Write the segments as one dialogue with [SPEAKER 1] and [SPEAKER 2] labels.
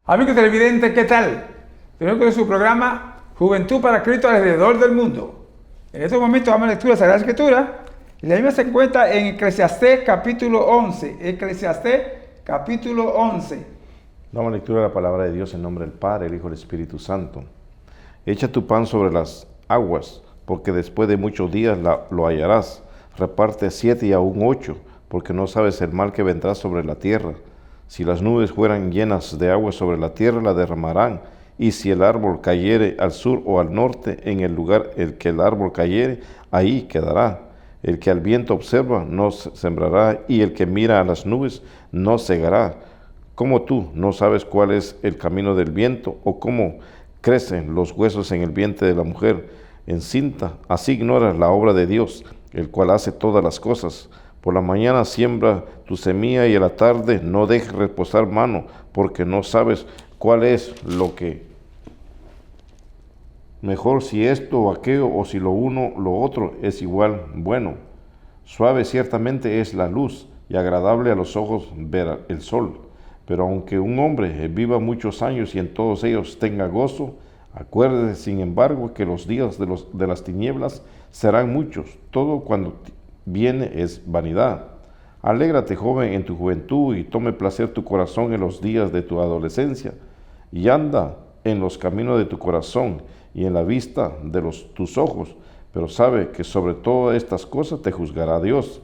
[SPEAKER 1] Amigos televidentes, ¿qué tal? Tenemos con su programa Juventud para Cristo alrededor del mundo. En estos momentos vamos a lectura de la Sagrada Escritura y la misma se encuentra en Eclesiastés capítulo 11. Eclesiastés capítulo 11.
[SPEAKER 2] Damos lectura de la palabra de Dios en nombre del Padre, el Hijo y el Espíritu Santo. Echa tu pan sobre las aguas, porque después de muchos días lo hallarás. Reparte 7 y aún 8, porque no sabes el mal que vendrá sobre la tierra. Si las nubes fueran llenas de agua sobre la tierra, la derramarán. Y si el árbol cayere al sur o al norte, en el lugar el que el árbol cayere, ahí quedará. El que al viento observa no sembrará, y el que mira a las nubes no segará. ¿Cómo tú no sabes cuál es el camino del viento, o cómo crecen los huesos en el vientre de la mujer encinta? Así ignoras la obra de Dios, el cual hace todas las cosas. Por la mañana siembra tu semilla y a la tarde no dejes reposar mano, porque no sabes cuál es lo que mejor, si esto o aquello, o si lo uno lo otro es igual bueno. Suave ciertamente es la luz y agradable a los ojos ver el sol. Pero aunque un hombre viva muchos años y en todos ellos tenga gozo, acuérdese sin embargo que los días de las tinieblas serán muchos. Todo cuando viene es vanidad. Alégrate, joven, en tu juventud, y tome placer tu corazón en los días de tu adolescencia, y anda en los caminos de tu corazón y en la vista de tus ojos, pero sabe que sobre todas estas cosas te juzgará Dios.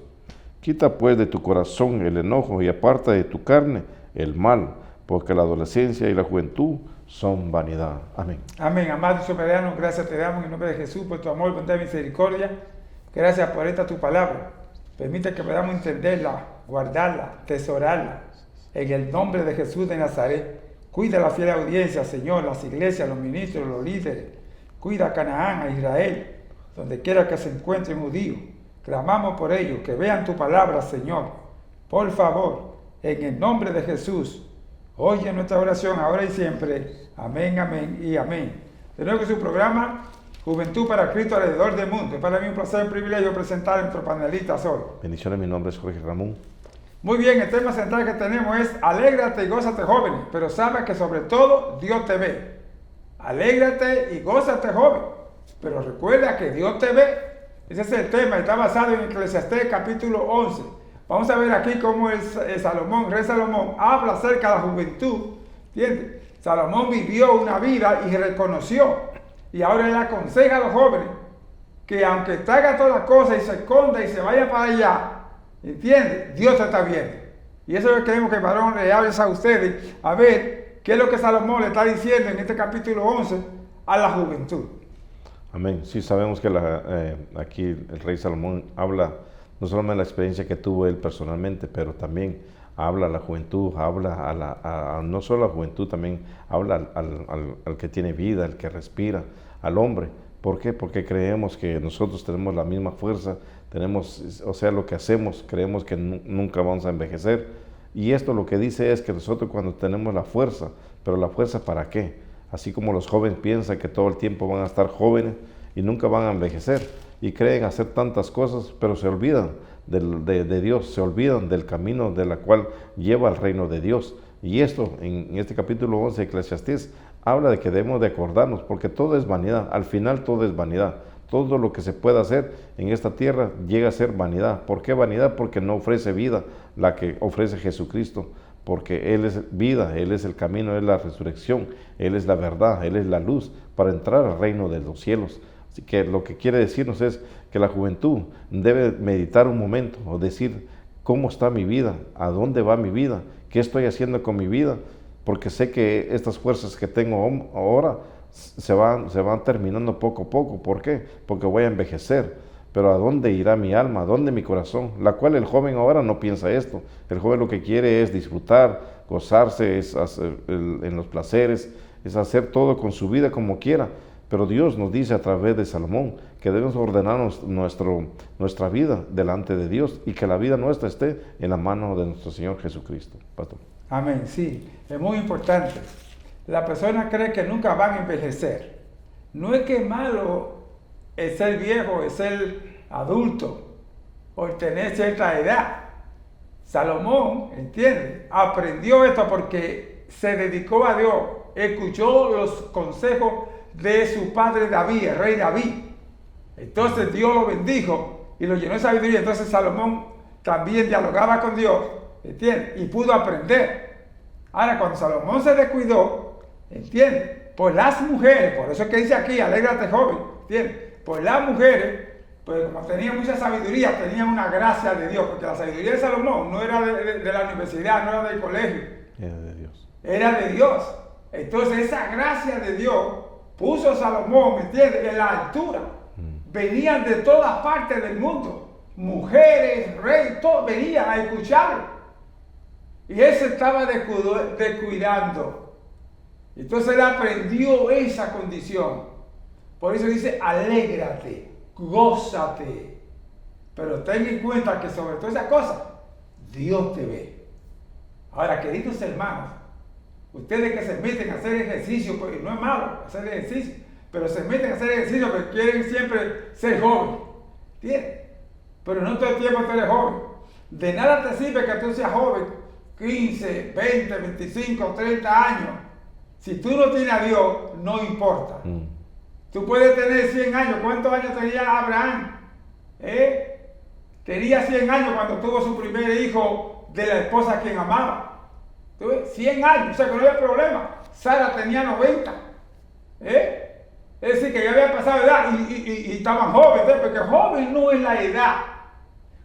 [SPEAKER 2] Quita pues de tu corazón el enojo y aparta de tu carne el mal, porque la adolescencia y la juventud son vanidad. Amén.
[SPEAKER 1] Amén. Amado y soberano, gracias te damos en el nombre de Jesús por tu amor, bondad y misericordia. Gracias por esta tu palabra. Permite que podamos entenderla, guardarla, tesorarla. En el nombre de Jesús de Nazaret. Cuida la fiel audiencia, Señor, las iglesias, los ministros, los líderes. Cuida a Canaán, a Israel, donde quiera que se encuentren judíos. Clamamos por ellos, que vean tu palabra, Señor. Por favor, en el nombre de Jesús, oye nuestra oración ahora y siempre. Amén, amén y amén. Tenemos su programa Juventud para Cristo alrededor del mundo. Es para mí un placer y un privilegio presentar a nuestro panelista hoy.
[SPEAKER 2] Bendiciones, mi nombre es Jorge Ramón.
[SPEAKER 1] Muy bien, el tema central que tenemos es alégrate y gózate, jóvenes, pero sabe que sobre todo Dios te ve. Alégrate y gózate, joven, pero recuerda que Dios te ve. Ese es el tema, está basado en Eclesiastés capítulo 11. Vamos a ver aquí cómo el rey Salomón habla acerca de la juventud. ¿Entiendes? Salomón vivió una vida y reconoció. Y ahora él aconseja a los jóvenes que aunque traiga todas las cosas y se esconda y se vaya para allá, ¿entiendes? Dios te está viendo. Y eso es lo que queremos que el varón le hable a ustedes, a ver qué es lo que Salomón le está diciendo en este capítulo 11 a la juventud.
[SPEAKER 2] Amén. Sí, sabemos que aquí el rey Salomón habla no solamente de la experiencia que tuvo él personalmente, pero también habla a la juventud, habla no solo a la juventud, también habla al que tiene vida, al que respira, al hombre. ¿Por qué? Porque creemos que nosotros tenemos la misma fuerza, lo que hacemos, creemos que nunca vamos a envejecer. Y esto lo que dice es que nosotros cuando tenemos la fuerza, pero la fuerza ¿para qué? Así como los jóvenes piensan que todo el tiempo van a estar jóvenes y nunca van a envejecer, y creen hacer tantas cosas, pero se olvidan de Dios, se olvidan del camino de la cual lleva al reino de Dios. Y esto, en este capítulo 11 de Eclesiastés, habla de que debemos de acordarnos, porque todo es vanidad, al final todo es vanidad. Todo lo que se pueda hacer en esta tierra llega a ser vanidad. ¿Por qué vanidad? Porque no ofrece vida la que ofrece Jesucristo, porque Él es vida, Él es el camino, Él es la resurrección, Él es la verdad, Él es la luz para entrar al reino de los cielos. Así que lo que quiere decirnos es que la juventud debe meditar un momento o decir cómo está mi vida, a dónde va mi vida, qué estoy haciendo con mi vida, porque sé que estas fuerzas que tengo ahora se van terminando poco a poco. ¿Por qué? Porque voy a envejecer. Pero ¿a dónde irá mi alma? ¿A dónde mi corazón? La cual el joven ahora no piensa esto. El joven lo que quiere es disfrutar, gozarse, es hacer en los placeres, es hacer todo con su vida como quiera. Pero Dios nos dice a través de Salomón que debemos ordenar nuestra vida delante de Dios y que la vida nuestra esté en la mano de nuestro Señor Jesucristo. Pastor.
[SPEAKER 1] Amén, sí, es muy importante. La persona cree que nunca van a envejecer. No es que es malo el ser viejo, el ser adulto o el tener cierta edad. Salomón, ¿entiende? Aprendió esto porque se dedicó a Dios, escuchó los consejos de su padre David, el rey David. Entonces Dios lo bendijo y lo llenó de sabiduría. Entonces Salomón también dialogaba con Dios, ¿entiendes? Y pudo aprender. Ahora, cuando Salomón se descuidó, ¿entiendes? Por las mujeres, por eso es que dice aquí, alégrate joven, ¿entiendes? Por las mujeres, pues como tenían mucha sabiduría, tenían una gracia de Dios, porque la sabiduría de Salomón no era de la universidad, no era del colegio.
[SPEAKER 2] Era de Dios.
[SPEAKER 1] Era de Dios. Entonces esa gracia de Dios puso a Salomón, ¿me entiendes?, en la altura. Venían de todas partes del mundo, mujeres, reyes, todos venían a escucharlo. Y él se estaba descuidando. Entonces él aprendió esa condición. Por eso dice, alégrate, gózate. Pero ten en cuenta que sobre todas esas cosas, Dios te ve. Ahora, queridos hermanos, ustedes que se meten a hacer ejercicio, pues no es malo hacer ejercicio, pero se meten a hacer ejercicio porque quieren siempre ser jóvenes, ¿entiendes? Pero no todo el tiempo tú eres joven. De nada te sirve que tú seas joven, 15, 20, 25, 30 años. Si tú no tienes a Dios, no importa. Tú puedes tener 100 años. ¿Cuántos años tenía Abraham? Tenía 100 años cuando tuvo su primer hijo de la esposa a quien amaba. 100 años, o sea que no había problema. Sara tenía 90. Es decir, que ya había pasado edad y estaban jóvenes, porque joven no es la edad.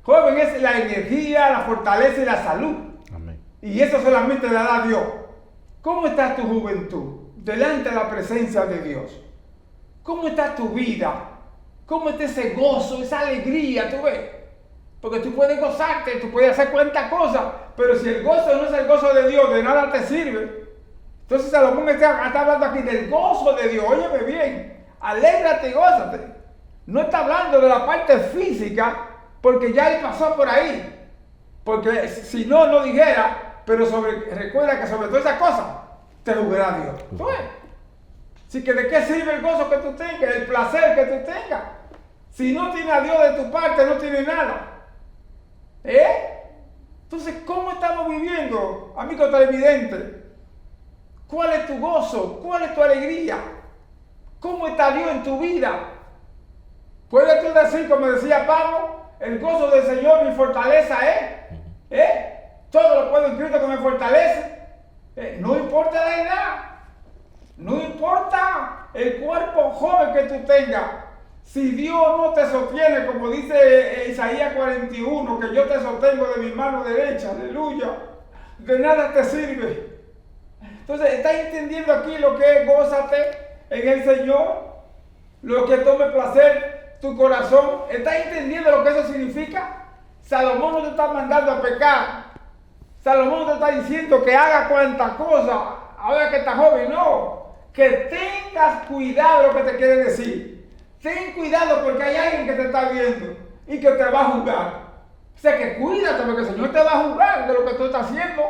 [SPEAKER 1] Joven es la energía, la fortaleza y la salud.
[SPEAKER 2] Amén.
[SPEAKER 1] Y eso solamente la da Dios. ¿Cómo está tu juventud delante de la presencia de Dios? ¿Cómo está tu vida? ¿Cómo está ese gozo, esa alegría? ¿Tú ves? Porque tú puedes gozarte, tú puedes hacer cuantas cosas, pero si el gozo no es el gozo de Dios, de nada te sirve. Entonces Salomón está hablando aquí del gozo de Dios. Óyeme bien, alégrate y gózate. No está hablando de la parte física, porque ya él pasó por ahí. Porque si no, no dijera, pero recuerda que sobre todas esas cosas te juzgará Dios. ¿Tú ves? Así que ¿de qué sirve el gozo que tú tengas, el placer que tú tengas? Si no tienes a Dios de tu parte, no tienes nada. Entonces, ¿cómo estamos viviendo, amigo televidente? ¿Cuál es tu gozo? ¿Cuál es tu alegría? ¿Cómo está Dios en tu vida? ¿Puedes tú decir, como decía Pablo, el gozo del Señor mi fortaleza es? Todo lo puedo en Cristo que me fortalece. No importa la edad. No importa el cuerpo joven que tú tengas. Si Dios no te sostiene, como dice Isaías 41, que yo te sostengo de mi mano derecha, aleluya, de nada te sirve. Entonces, ¿estás entendiendo aquí lo que es gózate en el Señor? Lo que tome placer tu corazón. ¿Estás entendiendo lo que eso significa? Salomón no te está mandando a pecar. Salomón no te está diciendo que haga cuantas cosas ahora que estás joven, no. Que tengas cuidado de lo que te quiere decir. Ten cuidado porque hay alguien que te está viendo y que te va a juzgar. O sea que cuídate porque el Señor te va a juzgar de lo que tú estás haciendo.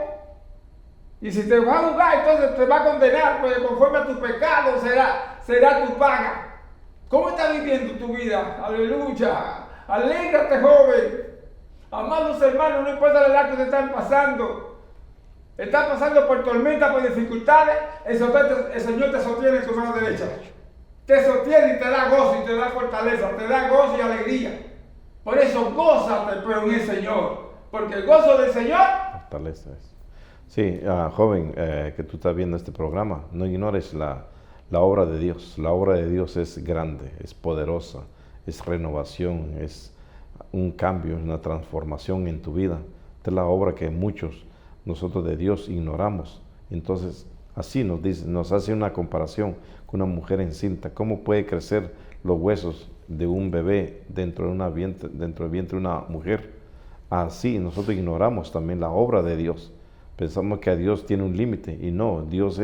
[SPEAKER 1] Y si te va a juzgar, entonces te va a condenar, porque conforme a tu pecado será tu paga. ¿Cómo estás viviendo tu vida? Aleluya. Alégrate, joven. Amados hermanos, no importa la edad que te están pasando. Estás pasando por tormentas, por dificultades. El Señor te sostiene en tu mano derecha. Te sostiene y te da gozo y te da fortaleza. Te da gozo y alegría. Por eso gózate, pero en el Señor. Porque el gozo del Señor
[SPEAKER 2] fortaleza es. Sí, joven, que tú estás viendo este programa, no ignores la obra de Dios. La obra de Dios es grande, es poderosa, es renovación, es un cambio, una transformación en tu vida. Esta es la obra que muchos nosotros de Dios ignoramos. Entonces, así nos hace una comparación con una mujer encinta. ¿Cómo puede crecer los huesos de un bebé dentro del vientre de una mujer? Así nosotros ignoramos también la obra de Dios. Pensamos que a Dios tiene un límite y no, Dios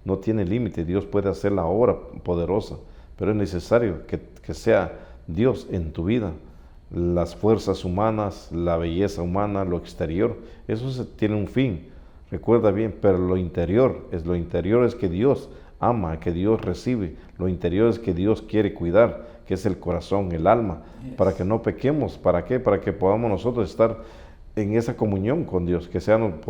[SPEAKER 2] no tiene límite. Dios puede hacer la obra poderosa, pero es necesario que sea Dios en tu vida. Las fuerzas humanas, la belleza humana, lo exterior, eso tiene un fin. Recuerda bien, pero lo interior es que Dios ama, que Dios recibe. Lo interior es que Dios quiere cuidar, que es el corazón, el alma, para que no pequemos. ¿Para qué? Para que podamos nosotros estar en esa comunión con Dios, que sean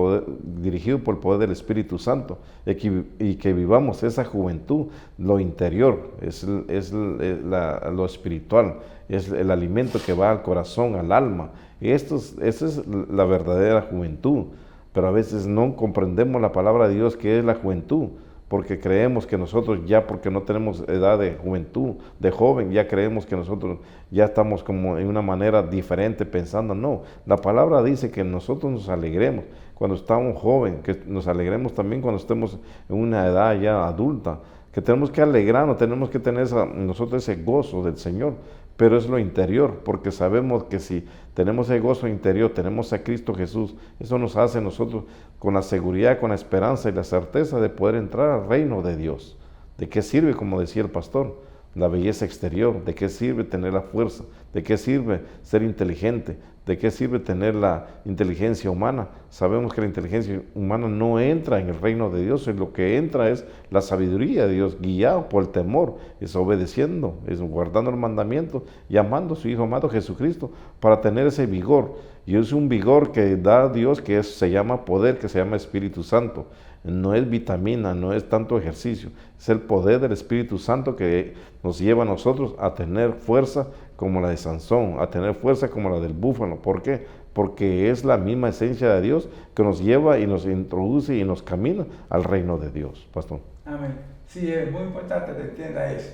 [SPEAKER 2] dirigidos por el poder del Espíritu Santo y que vivamos esa juventud, lo interior, lo espiritual, es el alimento que va al corazón, al alma. Esa es la verdadera juventud, pero a veces no comprendemos la palabra de Dios que es la juventud, porque creemos que nosotros ya, porque no tenemos edad de juventud, de joven, ya creemos que nosotros ya estamos como en una manera diferente pensando. No, la palabra dice que nosotros nos alegremos cuando estamos jóvenes, que nos alegremos también cuando estemos en una edad ya adulta, que tenemos que alegrarnos, tenemos que tener nosotros ese gozo del Señor, pero es lo interior, porque sabemos que si tenemos ese gozo interior, tenemos a Cristo Jesús, eso nos hace nosotros con la seguridad, con la esperanza y la certeza de poder entrar al reino de Dios. ¿De qué sirve, como decía el pastor, la belleza exterior? ¿De qué sirve tener la fuerza? ¿De qué sirve ser inteligente? ¿De qué sirve tener la inteligencia humana? Sabemos que la inteligencia humana no entra en el reino de Dios, lo que entra es la sabiduría de Dios, guiado por el temor, es obedeciendo, es guardando el mandamiento y amando a su Hijo amado Jesucristo para tener ese vigor. Y es un vigor que da Dios que se llama poder, que se llama Espíritu Santo. No es vitamina, no es tanto ejercicio, es el poder del Espíritu Santo que nos lleva a nosotros a tener fuerza como la de Sansón, a tener fuerza como la del búfalo. ¿Por qué? Porque es la misma esencia de Dios que nos lleva y nos introduce y nos camina al reino de Dios, pastor.
[SPEAKER 1] Amén. Sí, es muy importante que entienda eso.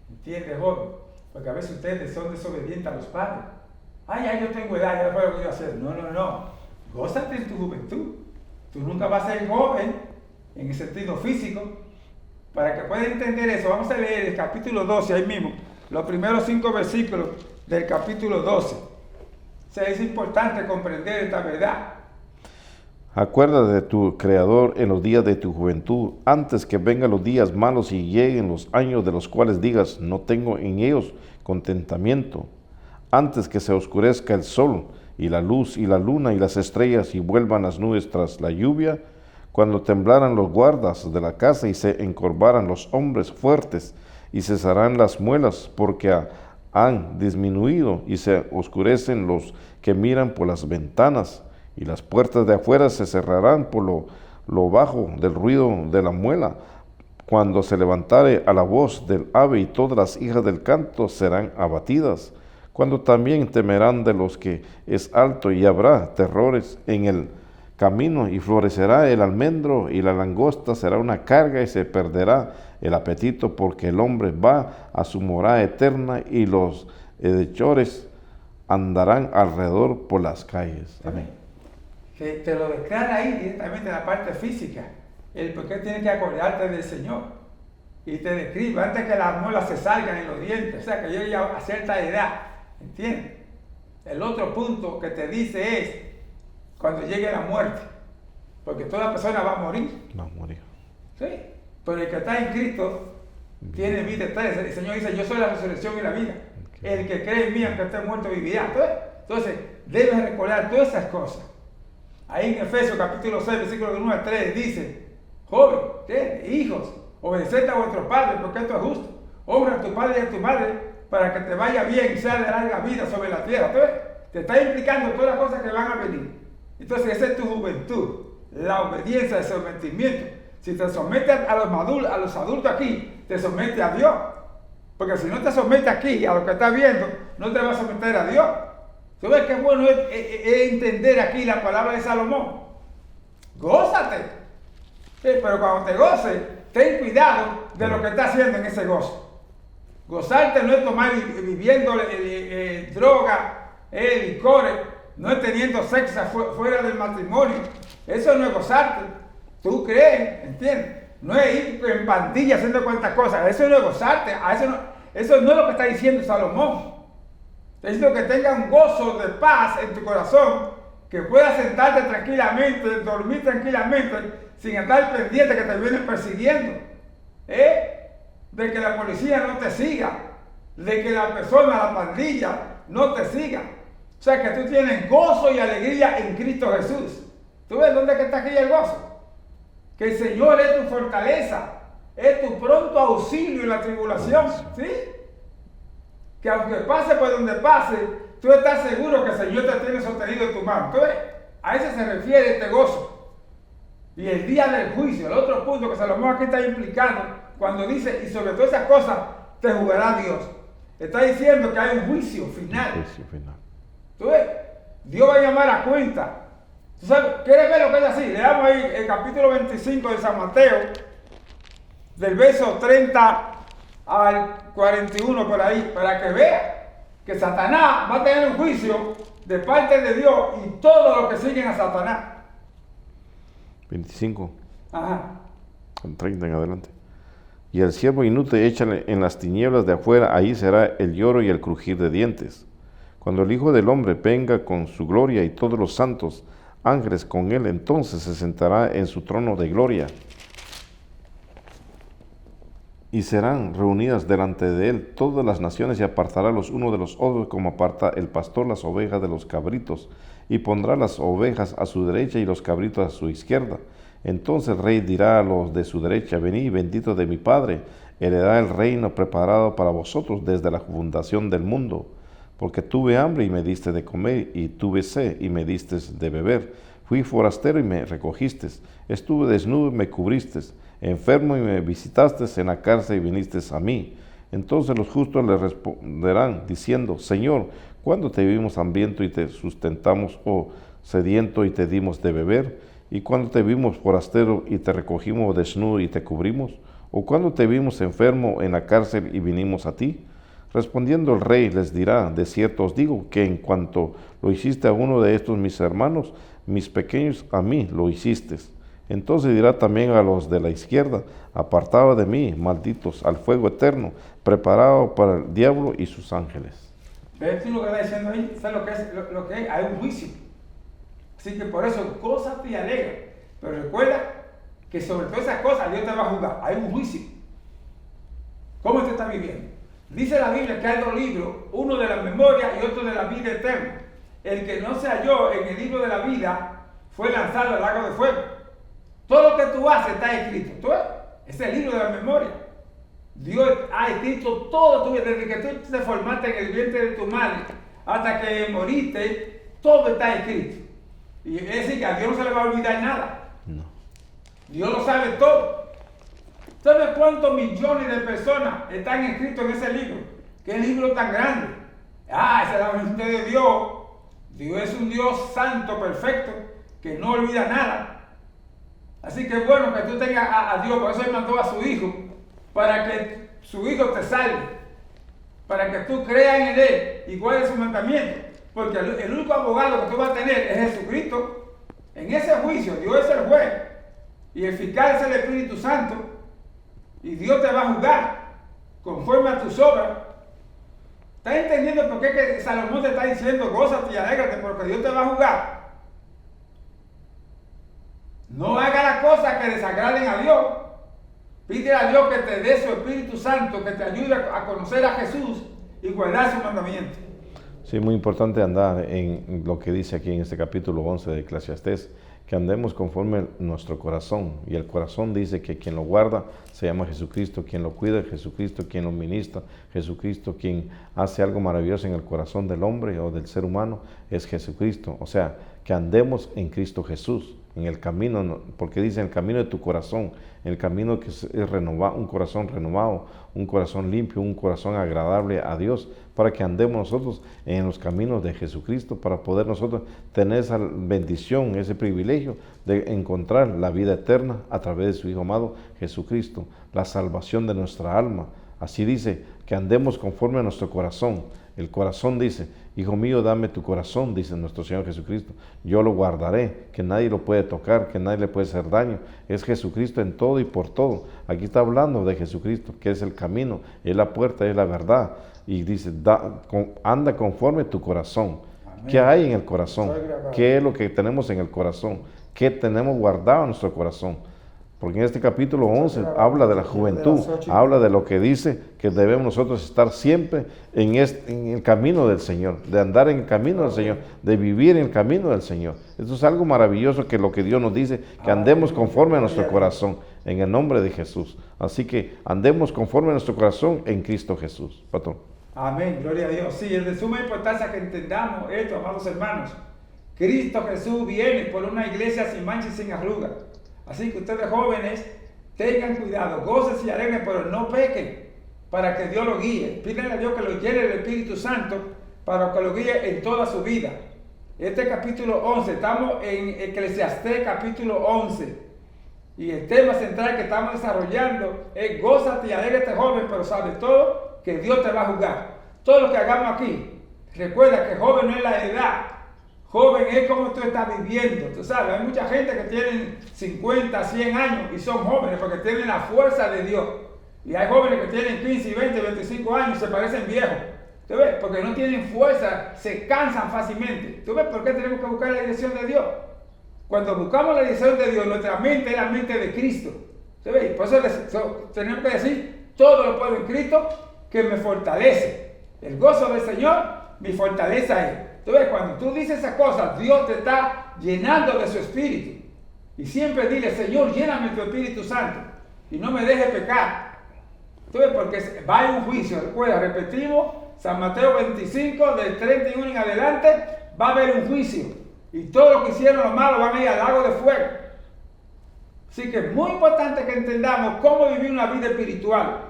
[SPEAKER 1] Entiende, joven, porque a veces ustedes son desobedientes a los padres. Ay, yo tengo edad, ya puedo lo que yo hacer. No. Gózate en tu juventud. Tú nunca vas a ser joven en el sentido físico. Para que puedan entender eso, vamos a leer el capítulo 12 ahí mismo, los primeros 5 versículos del capítulo 12. O sea, es importante comprender esta verdad.
[SPEAKER 2] Acuérdate de tu Creador en los días de tu juventud, antes que vengan los días malos y lleguen los años de los cuales digas, no tengo en ellos contentamiento. Antes que se oscurezca el sol y la luz y la luna y las estrellas y vuelvan las nubes tras la lluvia, cuando temblaran los guardas de la casa y se encorvaran los hombres fuertes y cesarán las muelas porque han disminuido y se oscurecen los que miran por las ventanas y las puertas de afuera se cerrarán por lo bajo del ruido de la muela. Cuando se levantare a la voz del ave y todas las hijas del canto serán abatidas. Cuando también temerán de los que es alto y habrá terrores en el camino y florecerá el almendro y la langosta será una carga y se perderá el apetito porque el hombre va a su morada eterna y los hechores andarán alrededor por las calles. Amén.
[SPEAKER 1] Que te lo declara ahí directamente en la parte física, el por qué tienes que acordarte del Señor. Y te describe antes que las muelas se salgan en los dientes, o sea que llegue a cierta edad. ¿Entiendes? El otro punto que te dice es cuando llegue la muerte, porque toda persona va a morir.
[SPEAKER 2] Va a morir.
[SPEAKER 1] Sí, pero el que está en Cristo tiene vida eterna. El Señor dice, yo soy la resurrección y la vida. Okay. El que cree en mí, aunque esté muerto, vivirá. Entonces, debes recordar todas esas cosas. Ahí en Efesios capítulo 6, versículo 1 al 3, dice, joven, hijos, obedeced a vuestros padres, porque esto es justo. Honra a tu padre y a tu madre, para que te vaya bien y sea de larga vida sobre la tierra. Entonces, te está implicando todas las cosas que van a venir. Entonces, esa es tu juventud, la obediencia, el sometimiento. Si te sometes a los adultos aquí, te sometes a Dios. Porque si no te sometes aquí a lo que estás viendo, no te vas a someter a Dios. ¿Tú ves qué bueno es entender aquí la palabra de Salomón? Gózate. Sí, pero cuando te goces, ten cuidado de lo que estás haciendo en ese gozo. Gozarte no es tomar viviendo droga, licores, no es teniendo sexo fuera del matrimonio. Eso no es gozarte. Tú crees, ¿entiendes? No es ir en pandilla haciendo cuantas cosas. Eso no es gozarte. Eso no es lo que está diciendo Salomón. Está diciendo que tengas un gozo de paz en tu corazón, que puedas sentarte tranquilamente, dormir tranquilamente, sin estar pendiente que te vienen persiguiendo. De que la policía no te siga, de que la persona, la pandilla, no te siga. O sea que tú tienes gozo y alegría en Cristo Jesús. ¿Tú ves dónde está aquí el gozo? Que el Señor es tu fortaleza, es tu pronto auxilio en la tribulación, ¿sí? Que aunque pase por donde pase, tú estás seguro que el Señor te tiene sostenido en tu mano. Entonces, a eso se refiere este gozo. Y el día del juicio, el otro punto que Salomón aquí está implicando, cuando dice, y sobre todas esas cosas te juzgará Dios. Está diciendo que hay un juicio final.
[SPEAKER 2] Juicio final.
[SPEAKER 1] ¿Tú ves? Dios va a llamar a cuenta. ¿Tú sabes? ¿Quieres ver lo que es así? Leamos ahí el capítulo 25 de San Mateo, del verso 30 al 41 por ahí, para que vea que Satanás va a tener un juicio de parte de Dios y todos los que siguen a Satanás.
[SPEAKER 2] 25.
[SPEAKER 1] Ajá.
[SPEAKER 2] 30 en adelante. Y el siervo inútil échale en las tinieblas de afuera, ahí será el lloro y el crujir de dientes. Cuando el Hijo del Hombre venga con su gloria y todos los santos ángeles con él, entonces se sentará en su trono de gloria. Y serán reunidas delante de él todas las naciones y apartará los unos de los otros como aparta el pastor las ovejas de los cabritos, y pondrá las ovejas a su derecha y los cabritos a su izquierda. Entonces el rey dirá a los de su derecha, venid bendito de mi Padre, heredad el reino preparado para vosotros desde la fundación del mundo. Porque tuve hambre y me diste de comer, y tuve sed y me diste de beber. Fui forastero y me recogiste, estuve desnudo y me cubriste, enfermo y me visitaste, en la cárcel y viniste a mí. Entonces los justos le responderán diciendo, Señor, ¿cuándo te vimos hambriento y te sustentamos, o sediento y te dimos de beber? ¿Y cuándo te vimos forastero y te recogimos, desnudo y te cubrimos? ¿O cuándo te vimos enfermo en la cárcel y vinimos a ti? Respondiendo el rey les dirá, de cierto os digo, que en cuanto lo hiciste a uno de estos mis hermanos, mis pequeños, a mí lo hiciste. Entonces dirá también a los de la izquierda, apartados de mí, malditos, al fuego eterno, preparado para el diablo y sus ángeles.
[SPEAKER 1] ¿Ves tú lo que está diciendo ahí? ¿Sabes lo que es? Lo que es? Hay un juicio. Así que por eso, gózate y alegra. Pero recuerda que sobre todas esas cosas Dios te va a juzgar. Hay un juicio. ¿Cómo te está viviendo? Dice la Biblia que hay dos libros, uno de la memoria y otro de la vida eterna. El que no se halló en el libro de la vida fue lanzado al lago de fuego. Todo lo que tú haces está escrito. ¿Tú ves? Es el libro de la memoria. Dios ha escrito todo, desde que tú te formaste en el vientre de tu madre hasta que moriste, todo está escrito. Y es decir, que a Dios no se le va a olvidar nada.
[SPEAKER 2] No.
[SPEAKER 1] Dios lo sabe todo. ¿Sabes cuántos millones de personas están escritos en ese libro? ¿Qué libro tan grande? Esa es la voluntad de Dios. Dios es un Dios santo, perfecto, que no olvida nada. Así que es bueno que tú tengas a Dios, por eso Él mandó a su Hijo, para que su Hijo te salve, para que tú creas en Él y guardes su mandamiento. Porque el único abogado que tú vas a tener es Jesucristo. En ese juicio, Dios es el juez y el fiscal es el Espíritu Santo. Y Dios te va a juzgar conforme a tus obras. ¿Estás entendiendo por qué que Salomón te está diciendo gózate y alégrate? Porque Dios te va a juzgar. No hagas las cosas que desagraden a Dios. Pide a Dios que te dé su Espíritu Santo, que te ayude a conocer a Jesús y guardar su mandamiento.
[SPEAKER 2] Sí, muy importante andar en lo que dice aquí en este capítulo 11 de Eclesiastés, que andemos conforme a nuestro corazón. Y el corazón dice que quien lo guarda se llama Jesucristo, quien lo cuida es Jesucristo, quien lo ministra Jesucristo, quien hace algo maravilloso en el corazón del hombre o del ser humano es Jesucristo. O sea, que andemos en Cristo Jesús, en el camino, porque dice en el camino de tu corazón, en el camino que es renovado, un corazón renovado, un corazón limpio, un corazón agradable a Dios, para que andemos nosotros en los caminos de Jesucristo, para poder nosotros tener esa bendición, ese privilegio de encontrar la vida eterna a través de su Hijo amado Jesucristo, la salvación de nuestra alma. Así dice, que andemos conforme a nuestro corazón. El corazón dice, Hijo mío, dame tu corazón, dice nuestro Señor Jesucristo. Yo lo guardaré, que nadie lo puede tocar, que nadie le puede hacer daño. Es Jesucristo en todo y por todo. Aquí está hablando de Jesucristo, que es el camino, es la puerta, es la verdad. Y dice, anda conforme a tu corazón. Amén. ¿Qué hay en el corazón? ¿Qué es lo que tenemos en el corazón? ¿Qué tenemos guardado en nuestro corazón? Porque en este capítulo 11 habla de la juventud, habla de lo que dice que debemos nosotros estar siempre en el camino del Señor, de andar en el camino del Señor, de vivir en el camino del Señor. Esto es algo maravilloso, que lo que Dios nos dice, que andemos conforme a nuestro corazón, en el nombre de Jesús. Así que andemos conforme a nuestro corazón en Cristo Jesús. Patrón.
[SPEAKER 1] Amén, gloria a Dios. Sí, es de suma importancia que entendamos esto, amados hermanos. Cristo Jesús viene por una iglesia sin mancha y sin arruga. Así que ustedes jóvenes, tengan cuidado, gócense y alegren, pero no pequen, para que Dios lo guíe. Pídanle a Dios que lo llene el Espíritu Santo para que lo guíe en toda su vida. Este capítulo 11, estamos en Eclesiastés capítulo 11. Y el tema central que estamos desarrollando es gózate y alégrate, joven, pero sabe todo que Dios te va a juzgar. Todo lo que hagamos aquí, recuerda que joven no es la edad. Joven es como tú estás viviendo. Tú sabes, hay mucha gente que tienen 50, 100 años y son jóvenes porque tienen la fuerza de Dios. Y hay jóvenes que tienen 15, 20, 25 años y se parecen viejos. ¿Tú ves? Porque no tienen fuerza, se cansan fácilmente. ¿Tú ves por qué tenemos que buscar la dirección de Dios? Cuando buscamos la dirección de Dios, nuestra mente es la mente de Cristo. ¿Tú ves? Por eso tenemos que decir, todo lo puedo en Cristo que me fortalece. El gozo del Señor, mi fortaleza es. ¿Tú ves? Cuando tú dices esas cosas, Dios te está llenando de su Espíritu. Y siempre dile, Señor, lléname tu Espíritu Santo y no me dejes pecar. ¿Tú ves? Porque va a haber un juicio. Recuerda, repetimos, San Mateo 25, del 31 en adelante, va a haber un juicio. Y todos los que hicieron lo malo van a ir al lago de fuego. Así que es muy importante que entendamos cómo vivir una vida espiritual.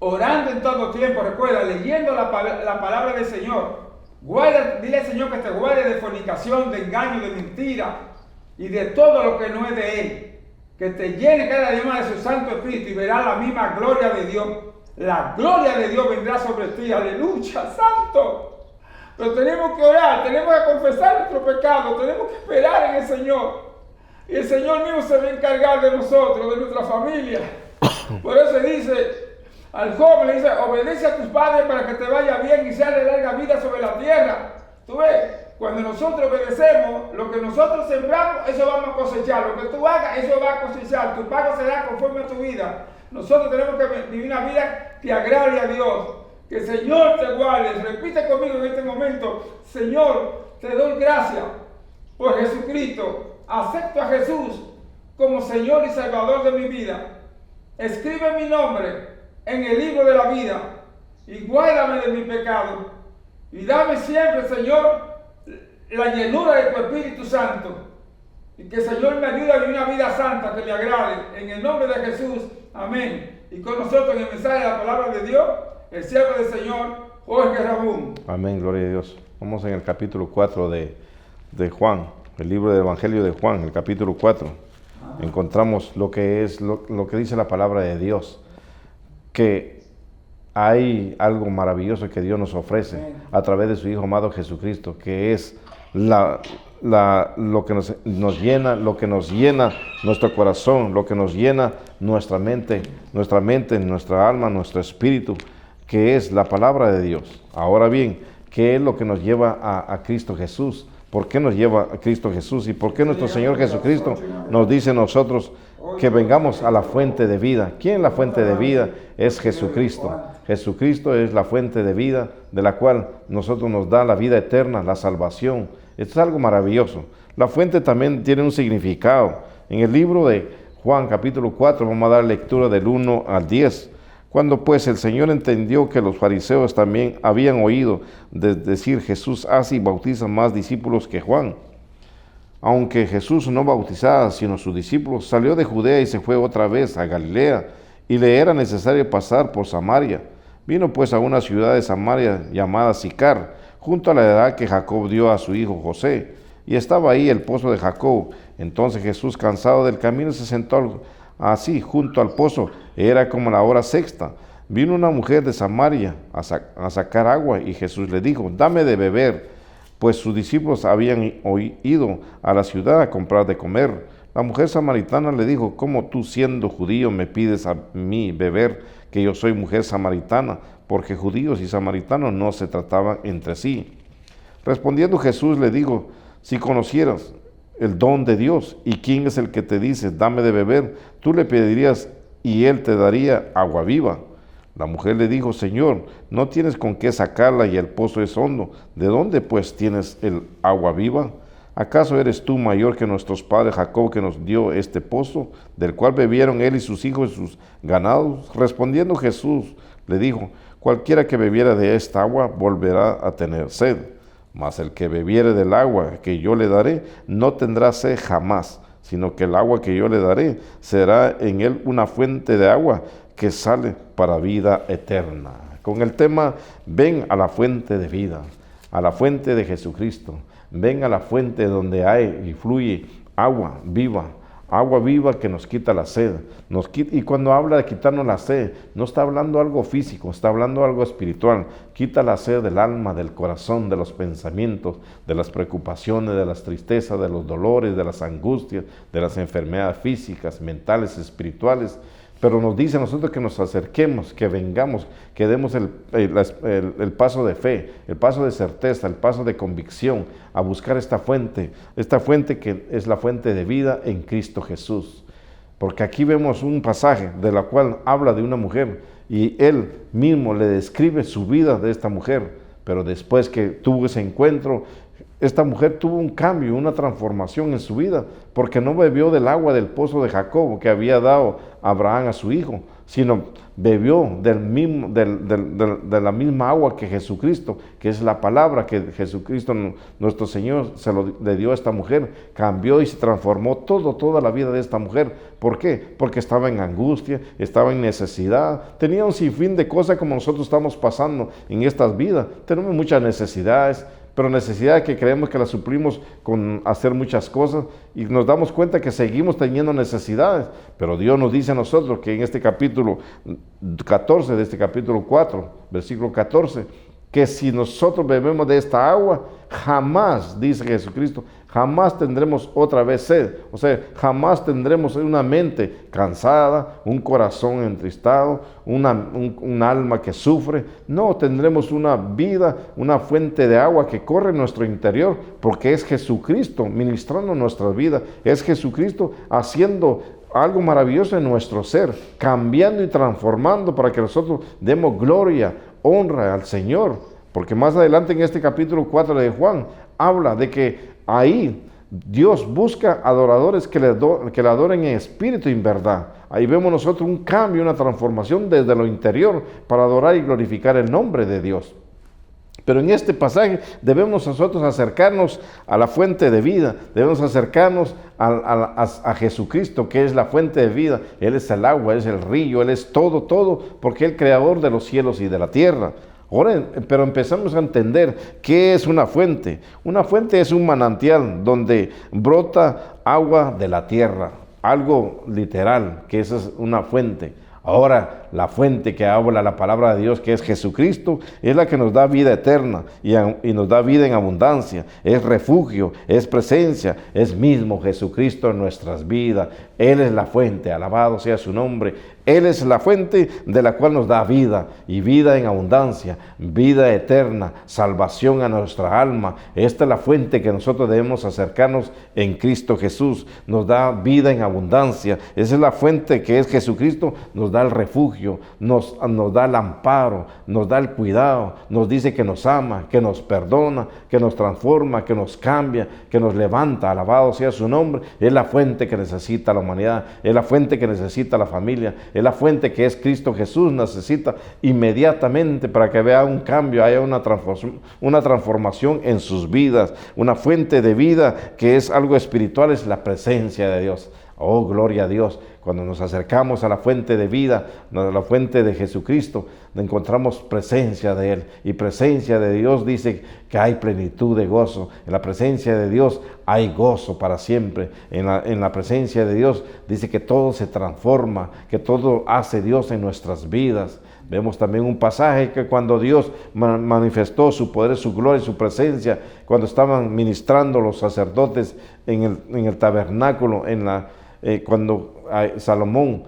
[SPEAKER 1] Orando en todo tiempo, recuerda, leyendo la palabra del Señor. Guarda, dile al Señor que te guarde de fornicación, de engaño, de mentira y de todo lo que no es de Él. Que te llene cada día más de su Santo Espíritu y verás la misma gloria de Dios. La gloria de Dios vendrá sobre ti. Aleluya, santo. Pero tenemos que orar, tenemos que confesar nuestro pecado, tenemos que esperar en el Señor. Y el Señor mismo se va a encargar de nosotros, de nuestra familia. Por eso dice al joven, le dice, obedece a tus padres para que te vaya bien y sea de larga vida sobre la tierra. Tú ves, cuando nosotros obedecemos, lo que nosotros sembramos, eso vamos a cosechar. Lo que tú hagas, eso va a cosechar. Tu pago será conforme a tu vida. Nosotros tenemos que vivir una vida que agrade a Dios. Que el Señor te guarde. Repite conmigo en este momento, Señor, te doy gracias por Jesucristo. Acepto a Jesús como Señor y Salvador de mi vida. Escribe mi nombre en el libro de la vida y guárdame de mi pecado. Y dame siempre, Señor, la llenura de tu Espíritu Santo. Y que el Señor me ayude a vivir una vida santa que le agrade. En el nombre de Jesús, amén. Y con nosotros en el mensaje de la palabra de Dios, el siervo del Señor, Jorge Ramón.
[SPEAKER 2] Amén, gloria a Dios. Vamos en el capítulo 4 de Juan, el libro del Evangelio de Juan, el capítulo 4. Encontramos lo que es lo que dice la palabra de Dios, que hay algo maravilloso que Dios nos ofrece a través de su Hijo amado Jesucristo, que es lo que nos llena, lo que nos llena nuestro corazón, lo que nos llena nuestra mente, nuestra alma, nuestro espíritu, que es la palabra de Dios. Ahora bien, ¿qué es lo que nos lleva a Cristo Jesús? ¿Por qué nos lleva a Cristo Jesús? ¿Y por qué nuestro Señor Jesucristo nos dice a nosotros que vengamos a la fuente de vida? ¿Quién es la fuente de vida? Es Jesucristo. Jesucristo es la fuente de vida de la cual nosotros nos da la vida eterna, la salvación. Esto es algo maravilloso. La fuente también tiene un significado. En el libro de Juan capítulo 4 vamos a dar lectura del 1 al 10. Cuando pues el Señor entendió que los fariseos también habían oído decir, Jesús hace y bautiza más discípulos que Juan. Aunque Jesús no bautizaba sino sus discípulos, salió de Judea y se fue otra vez a Galilea, y le era necesario pasar por Samaria. Vino pues a una ciudad de Samaria llamada Sicar, junto a la edad que Jacob dio a su hijo José, y estaba ahí el pozo de Jacob. Entonces Jesús, cansado del camino, se sentó así junto al pozo. Era como la hora sexta. Vino una mujer de Samaria a sacar agua, y Jesús le dijo, dame de beber, pues sus discípulos habían ido a la ciudad a comprar de comer. La mujer samaritana le dijo, ¿cómo tú, siendo judío, me pides a mí beber, que yo soy mujer samaritana? Porque judíos y samaritanos no se trataban entre sí. Respondiendo Jesús le dijo, si conocieras el don de Dios, y quién es el que te dice, dame de beber, tú le pedirías y él te daría agua viva. La mujer le dijo, Señor, no tienes con qué sacarla y el pozo es hondo. ¿De dónde pues tienes el agua viva? ¿Acaso eres tú mayor que nuestros padres Jacob, que nos dio este pozo, del cual bebieron él y sus hijos y sus ganados? Respondiendo Jesús le dijo, Cualquiera que bebiera de esta agua volverá a tener sed, mas el que bebiere del agua que yo le daré no tendrá sed jamás, sino que el agua que yo le daré será en él una fuente de agua que sale para vida eterna. Con el tema, ven a la fuente de vida, a la fuente de Jesucristo. Ven a la fuente donde hay y fluye agua viva que nos quita la sed. Y cuando habla de quitarnos la sed, no está hablando algo físico, está hablando algo espiritual. Quita la sed del alma, del corazón, de los pensamientos, de las preocupaciones, de las tristezas, de los dolores, de las angustias, de las enfermedades físicas, mentales, espirituales. Pero nos dice a nosotros que nos acerquemos, que vengamos, que demos el paso de fe, el paso de certeza, el paso de convicción a buscar esta fuente que es la fuente de vida en Cristo Jesús. Porque aquí vemos un pasaje de la cual habla de una mujer y él mismo le describe su vida de esta mujer, pero después que tuvo ese encuentro, esta mujer tuvo un cambio, una transformación en su vida, porque no bebió del agua del pozo de Jacob que había dado Abraham a su hijo, sino bebió de la misma agua que Jesucristo, que es la palabra que Jesucristo, nuestro Señor, le dio a esta mujer. Cambió y se transformó toda la vida de esta mujer. ¿Por qué? Porque estaba en angustia, estaba en necesidad, tenía un sinfín de cosas como nosotros estamos pasando en estas vidas. Tenemos muchas necesidades, pero necesidades que creemos que las suplimos con hacer muchas cosas y nos damos cuenta que seguimos teniendo necesidades. Pero Dios nos dice a nosotros que en este capítulo 14, de este capítulo 4, versículo 14, que si nosotros bebemos de esta agua, jamás, dice Jesucristo, jamás tendremos otra vez sed. O sea, jamás tendremos una mente cansada, un corazón entristado, un alma que sufre. No, tendremos una vida, una fuente de agua que corre en nuestro interior, porque es Jesucristo ministrando nuestra vida, es Jesucristo haciendo algo maravilloso en nuestro ser, cambiando y transformando para que nosotros demos gloria, honra al Señor. Porque más adelante en este capítulo 4 de Juan, habla de que ahí Dios busca adoradores que le adoren en espíritu y en verdad. Ahí vemos nosotros un cambio, una transformación desde lo interior para adorar y glorificar el nombre de Dios. Pero en este pasaje debemos nosotros acercarnos a la fuente de vida, debemos acercarnos a Jesucristo, que es la fuente de vida. Él es el agua, Él es el río, Él es todo, porque es el creador de los cielos y de la tierra. Ahora, pero empezamos a entender qué es una fuente. Una fuente es un manantial donde brota agua de la tierra, algo literal, que esa es una fuente. Ahora, la fuente que habla la palabra de Dios, que es Jesucristo, es la que nos da vida eterna y nos da vida en abundancia. Es refugio, es presencia, es mismo Jesucristo en nuestras vidas. Él es la fuente, alabado sea su nombre. Él es la fuente de la cual nos da vida y vida en abundancia, vida eterna, salvación a nuestra alma. Esta es la fuente que nosotros debemos acercarnos en Cristo Jesús. Nos da vida en abundancia. Esa es la fuente que es Jesucristo, nos da el refugio, nos da el amparo, nos da el cuidado, nos dice que nos ama, que nos perdona, que nos transforma, que nos cambia, que nos levanta. Alabado sea su nombre. Es la fuente que necesita la humanidad, es la fuente que necesita la familia, es la fuente que es Cristo Jesús, necesita inmediatamente para que vea un cambio, haya una transformación en sus vidas. Una fuente de vida que es algo espiritual, es la presencia de Dios. Oh, gloria a Dios. Cuando nos acercamos a la fuente de vida, a la fuente de Jesucristo, encontramos presencia de Él. Y presencia de Dios dice que hay plenitud de gozo. En la presencia de Dios hay gozo para siempre. En la presencia de Dios dice que todo se transforma, que todo hace Dios en nuestras vidas. Vemos también un pasaje que cuando Dios manifestó su poder, su gloria y su presencia, cuando estaban ministrando los sacerdotes en el tabernáculo, cuando Salomón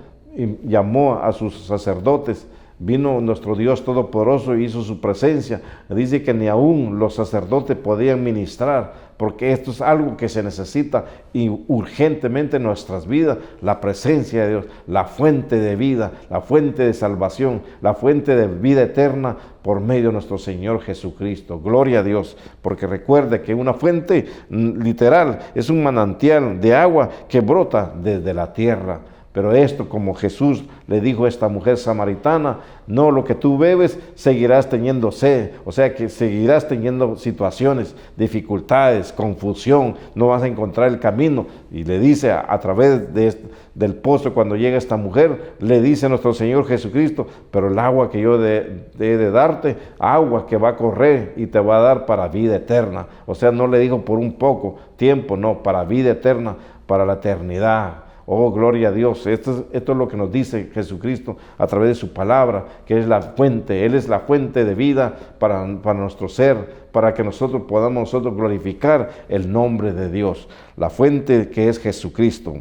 [SPEAKER 2] llamó a sus sacerdotes, vino nuestro Dios Todopoderoso y hizo su presencia. Dice que ni aún los sacerdotes podían ministrar, porque esto es algo que se necesita y urgentemente en nuestras vidas, la presencia de Dios, la fuente de vida, la fuente de salvación, la fuente de vida eterna por medio de nuestro Señor Jesucristo. Gloria a Dios, porque recuerde que una fuente literal es un manantial de agua que brota desde la tierra. Pero esto, como Jesús le dijo a esta mujer samaritana, no, lo que tú bebes seguirás teniendo sed, o sea que seguirás teniendo situaciones, dificultades, confusión, no vas a encontrar el camino. Y le dice a través del pozo, cuando llega esta mujer, le dice nuestro Señor Jesucristo, pero el agua que yo he de darte, agua que va a correr y te va a dar para vida eterna. O sea, no le dijo por un poco tiempo, no, para vida eterna, para la eternidad. Oh, gloria a Dios. Esto es lo que nos dice Jesucristo a través de su palabra, que es la fuente. Él es la fuente de vida para nuestro ser, para que nosotros podamos glorificar el nombre de Dios. La fuente que es Jesucristo.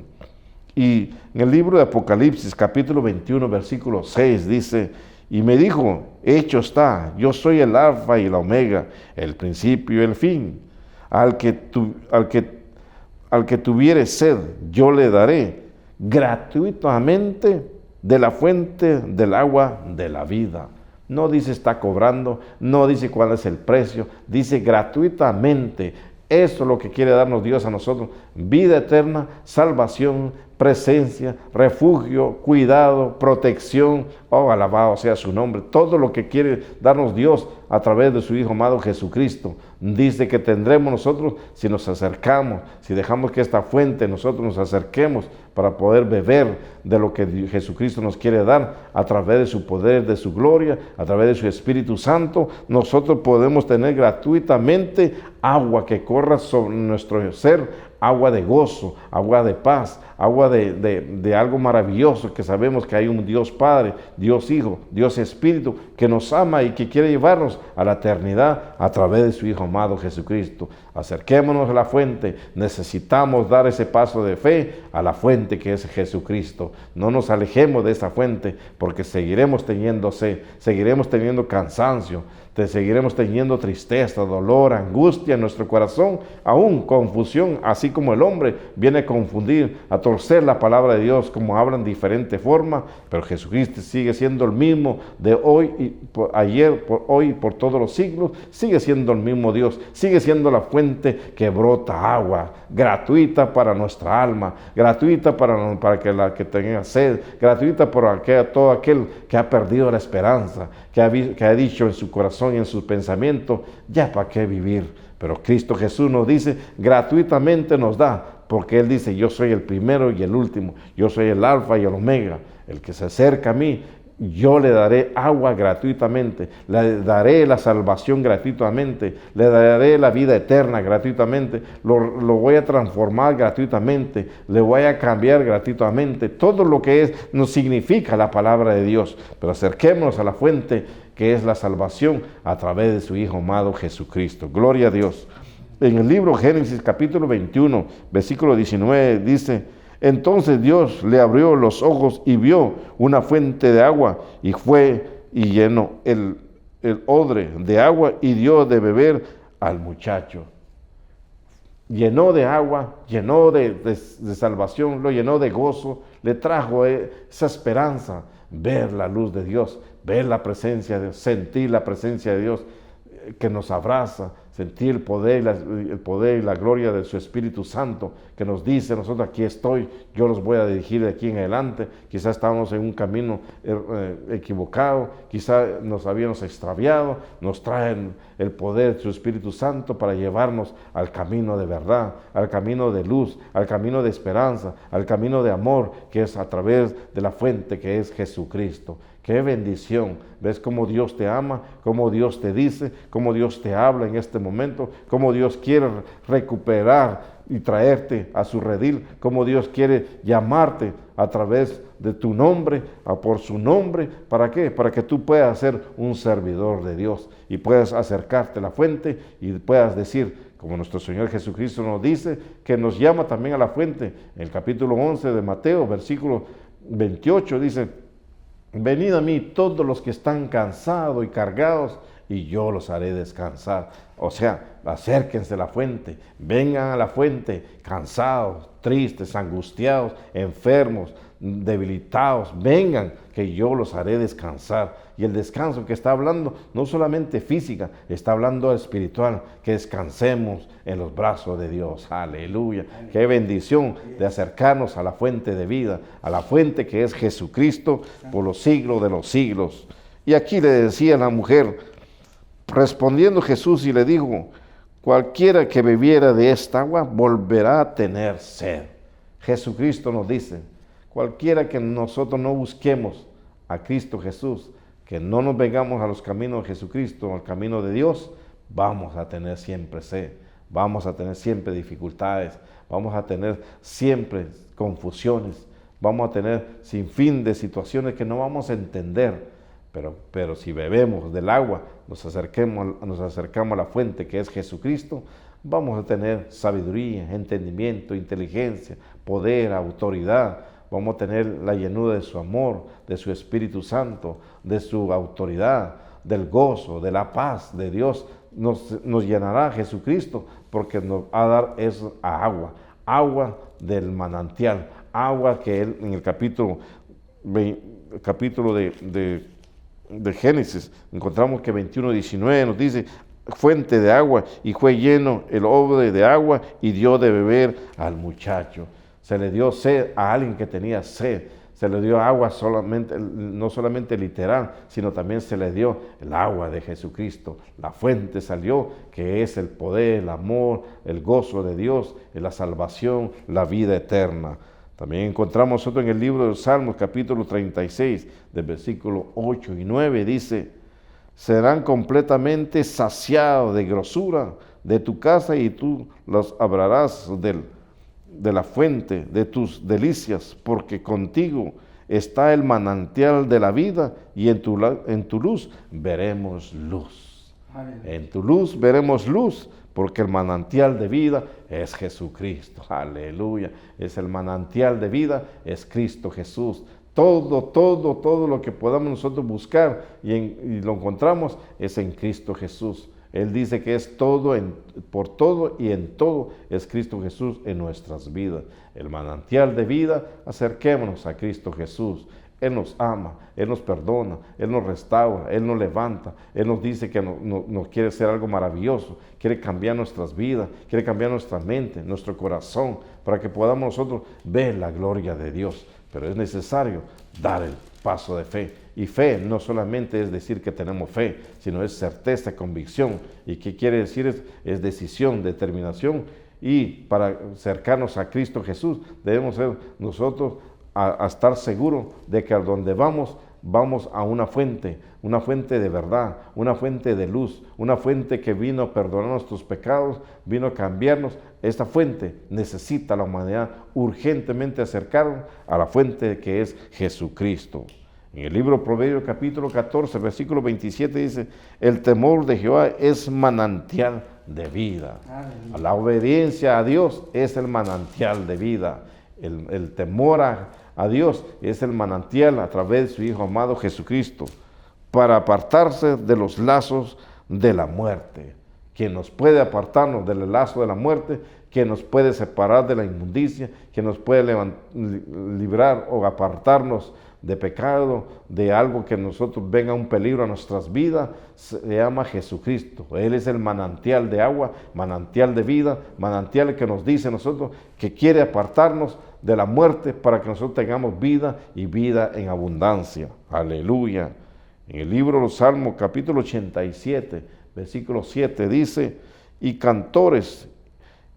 [SPEAKER 2] Y en el libro de Apocalipsis, capítulo 21, versículo 6, dice: y me dijo, hecho está, yo soy el alfa y la omega, el principio y el fin. Al que tuviere sed, yo le daré gratuitamente de la fuente del agua de la vida. No dice está cobrando, no dice cuál es el precio, dice gratuitamente. Eso es lo que quiere darnos Dios a nosotros: vida eterna, salvación, presencia, refugio, cuidado, protección. Oh, alabado sea su nombre. Todo lo que quiere darnos Dios a través de su Hijo amado Jesucristo. Dice que tendremos nosotros si nos acercamos, si dejamos que esta fuente nosotros nos acerquemos para poder beber de lo que Jesucristo nos quiere dar a través de su poder, de su gloria, a través de su Espíritu Santo. Nosotros podemos tener gratuitamente agua que corra sobre nuestro ser, agua de gozo, agua de paz, agua de algo maravilloso, que sabemos que hay un Dios Padre, Dios Hijo, Dios Espíritu, que nos ama y que quiere llevarnos a la eternidad a través de su Hijo amado Jesucristo. Acerquémonos a la fuente. Necesitamos dar ese paso de fe a la fuente que es Jesucristo. No nos alejemos de esa fuente, porque seguiremos teniendo sed, seguiremos teniendo cansancio, seguiremos teniendo tristeza, dolor, angustia en nuestro corazón, aún confusión, así como el hombre viene a confundir, a torcer la palabra de Dios, como hablan de diferente forma. Pero Jesucristo sigue siendo el mismo de hoy, y ayer, por hoy y por todos los siglos. Sigue siendo el mismo Dios, sigue siendo la fuente que brota agua gratuita para nuestra alma, gratuita para que la que tenga sed, gratuita para todo aquel que ha perdido la esperanza, que ha dicho en su corazón y en sus pensamientos, ya para qué vivir. Pero Cristo Jesús nos dice, gratuitamente nos da, porque Él dice, yo soy el primero y el último, yo soy el alfa y el omega. El que se acerca a mí, yo le daré agua gratuitamente, le daré la salvación gratuitamente, le daré la vida eterna gratuitamente, lo voy a transformar gratuitamente, le voy a cambiar gratuitamente. Todo lo que nos significa la palabra de Dios. Pero acerquémonos a la fuente que es la salvación a través de su Hijo amado Jesucristo. Gloria a Dios. En el libro Génesis capítulo 21, versículo 19 dice: entonces Dios le abrió los ojos y vio una fuente de agua, y fue y llenó el odre de agua y dio de beber al muchacho. Llenó de agua, llenó de salvación, lo llenó de gozo, le trajo esa esperanza, ver la luz de Dios, ver la presencia de Dios, sentir la presencia de Dios que nos abraza, sentir el poder y la gloria de su Espíritu Santo, que nos dice, nosotros aquí estoy, yo los voy a dirigir de aquí en adelante. Quizás estábamos en un camino equivocado, quizás nos habíamos extraviado, nos traen el poder de su Espíritu Santo para llevarnos al camino de verdad, al camino de luz, al camino de esperanza, al camino de amor, que es a través de la fuente que es Jesucristo. ¡Qué bendición! ¿Ves cómo Dios te ama? ¿Cómo Dios te dice? ¿Cómo Dios te habla en este momento? ¿Cómo Dios quiere recuperar y traerte a su redil? ¿Cómo Dios quiere llamarte a través de tu nombre, por su nombre? ¿Para qué? Para que tú puedas ser un servidor de Dios y puedas acercarte a la fuente y puedas decir, como nuestro Señor Jesucristo nos dice, que nos llama también a la fuente. En el capítulo 11 de Mateo, versículo 28, dice: venid a mí todos los que están cansados y cargados, y yo los haré descansar. O sea, acérquense a la fuente, vengan a la fuente, cansados, tristes, angustiados, enfermos, debilitados, vengan, que yo los haré descansar. Y el descanso que está hablando, no solamente física, está hablando espiritual, que descansemos en los brazos de Dios. Aleluya. Qué bendición de acercarnos a la fuente de vida, a la fuente que es Jesucristo por los siglos de los siglos. Y aquí le decía a la mujer, respondiendo Jesús y le dijo, cualquiera que bebiera de esta agua volverá a tener sed. Jesucristo nos dice, cualquiera que nosotros no busquemos a Cristo Jesús, que no nos vengamos a los caminos de Jesucristo, al camino de Dios, vamos a tener siempre sed, vamos a tener siempre dificultades, vamos a tener siempre confusiones, vamos a tener sin fin de situaciones que no vamos a entender. Pero si bebemos del agua, nos acercamos a la fuente que es Jesucristo, vamos a tener sabiduría, entendimiento, inteligencia, poder, autoridad. Vamos a tener la llenura de su amor, de su Espíritu Santo, de su autoridad, del gozo, de la paz de Dios. Nos llenará Jesucristo porque nos va a dar eso a agua del manantial, agua que él en el capítulo de Génesis, encontramos que 21:19 nos dice, fuente de agua, y fue lleno el odre de agua y dio de beber al muchacho. Se le dio sed a alguien que tenía sed, se le dio agua solamente, no solamente literal, sino también se le dio el agua de Jesucristo. La fuente salió, que es el poder, el amor, el gozo de Dios, la salvación, la vida eterna. También encontramos nosotros en el libro de los Salmos, capítulo 36, del versículo 8 y 9, dice, serán completamente saciados de grosura de tu casa y tú los abrarás de la fuente de tus delicias, porque contigo está el manantial de la vida y en tu luz veremos luz. Amén. En tu luz veremos luz, porque el manantial de vida es Jesucristo. Aleluya. Es el manantial de vida, es Cristo Jesús. Todo lo que podamos nosotros buscar y lo encontramos es en Cristo Jesús. Él dice que es todo, por todo y en todo es Cristo Jesús en nuestras vidas. El manantial de vida, acerquémonos a Cristo Jesús. Él nos ama, Él nos perdona, Él nos restaura, Él nos levanta, Él nos dice que nos quiere hacer algo maravilloso, quiere cambiar nuestras vidas, quiere cambiar nuestra mente, nuestro corazón, para que podamos nosotros ver la gloria de Dios. Pero es necesario dar el paso de fe. Y fe no solamente es decir que tenemos fe, sino es certeza, convicción. ¿Y qué quiere decir? Es decisión, determinación. Y para acercarnos a Cristo Jesús, debemos ser nosotros a estar seguros de que a donde vamos a una fuente de verdad, una fuente de luz, una fuente que vino a perdonar nuestros pecados, vino a cambiarnos. Esta fuente necesita la humanidad urgentemente acercarnos a la fuente que es Jesucristo. En el libro Proverbios capítulo 14, versículo 27 dice, el temor de Jehová es manantial de vida. La obediencia a Dios es el manantial de vida. El temor a Dios es el manantial a través de su Hijo amado Jesucristo para apartarse de los lazos de la muerte. Quien nos puede apartarnos del lazo de la muerte, quien nos puede separar de la inmundicia, quien nos puede librar o apartarnos de pecado, de algo que nosotros venga un peligro a nuestras vidas, se llama Jesucristo. Él es el manantial de agua, manantial de vida, manantial que nos dice a nosotros que quiere apartarnos de la muerte para que nosotros tengamos vida y vida en abundancia. Aleluya. En el libro de los Salmos, capítulo 87, versículo 7, dice, y cantores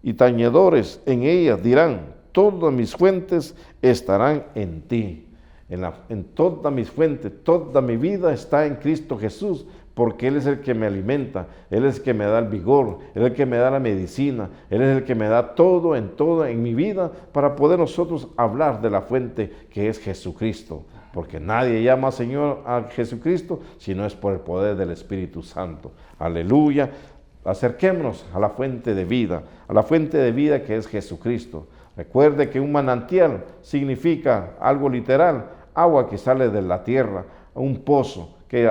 [SPEAKER 2] y tañedores en ellas dirán, todas mis fuentes estarán en ti. En todas mis fuentes, toda mi vida está en Cristo Jesús, porque Él es el que me alimenta, Él es el que me da el vigor, Él es el que me da la medicina, Él es el que me da todo en mi vida para poder nosotros hablar de la fuente que es Jesucristo. Porque nadie llama Señor a Jesucristo si no es por el poder del Espíritu Santo. Aleluya. Acerquémonos a la fuente de vida que es Jesucristo. Recuerde que un manantial significa algo literal, agua que sale de la tierra, un pozo que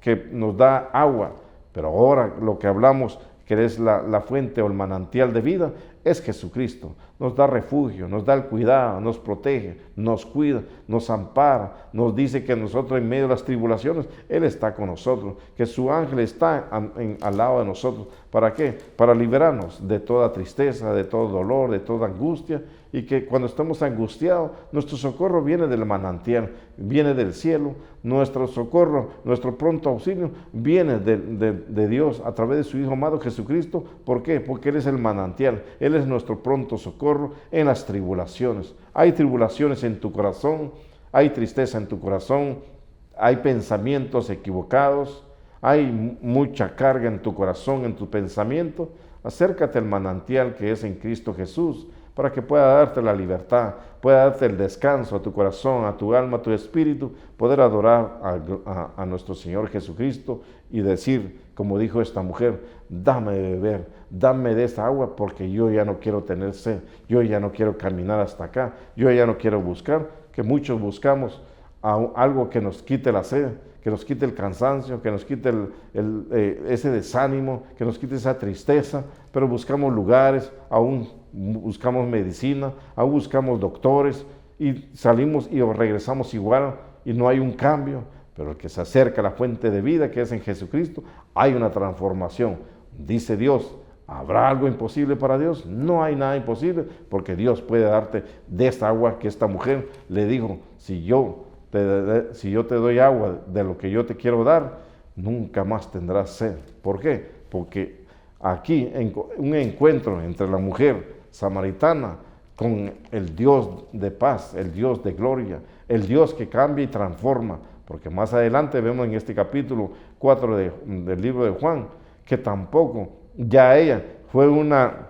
[SPEAKER 2] que nos da agua, pero ahora lo que hablamos, que es la fuente o el manantial de vida, es Jesucristo. Nos da refugio, nos da el cuidado, nos protege, nos cuida, nos ampara, nos dice que nosotros en medio de las tribulaciones, Él está con nosotros, que su ángel está al lado de nosotros. ¿Para qué? Para liberarnos de toda tristeza, de todo dolor, de toda angustia, y que cuando estamos angustiados, nuestro socorro viene del manantial, viene del cielo. Nuestro socorro, nuestro pronto auxilio viene de Dios a través de su Hijo amado Jesucristo. ¿Por qué? Porque Él es el manantial, Él es nuestro pronto socorro en las tribulaciones. Hay tribulaciones en tu corazón, hay tristeza en tu corazón, hay pensamientos equivocados, hay mucha carga en tu corazón, en tu pensamiento. Acércate al manantial que es en Cristo Jesús, para que pueda darte la libertad, pueda darte el descanso a tu corazón, a tu alma, a tu espíritu, poder adorar a nuestro Señor Jesucristo y decir, como dijo esta mujer, dame de beber, dame de esa agua, porque yo ya no quiero tener sed, yo ya no quiero caminar hasta acá, yo ya no quiero buscar, que muchos buscamos algo que nos quite la sed, que nos quite el cansancio, que nos quite ese desánimo, que nos quite esa tristeza, pero buscamos lugares, aún buscamos medicina, aún buscamos doctores, y salimos y regresamos igual, y no hay un cambio. Pero el que se acerca a la fuente de vida, que es en Jesucristo, hay una transformación. Dice Dios, ¿habrá algo imposible para Dios? No hay nada imposible, porque Dios puede darte de esta agua que esta mujer le dijo, si yo te doy agua de lo que yo te quiero dar, nunca más tendrás sed. ¿Por qué? Porque aquí un encuentro entre la mujer samaritana con el Dios de paz, el Dios de gloria, el Dios que cambia y transforma. Porque más adelante vemos en este capítulo 4 del libro de Juan, que tampoco ya ella fue una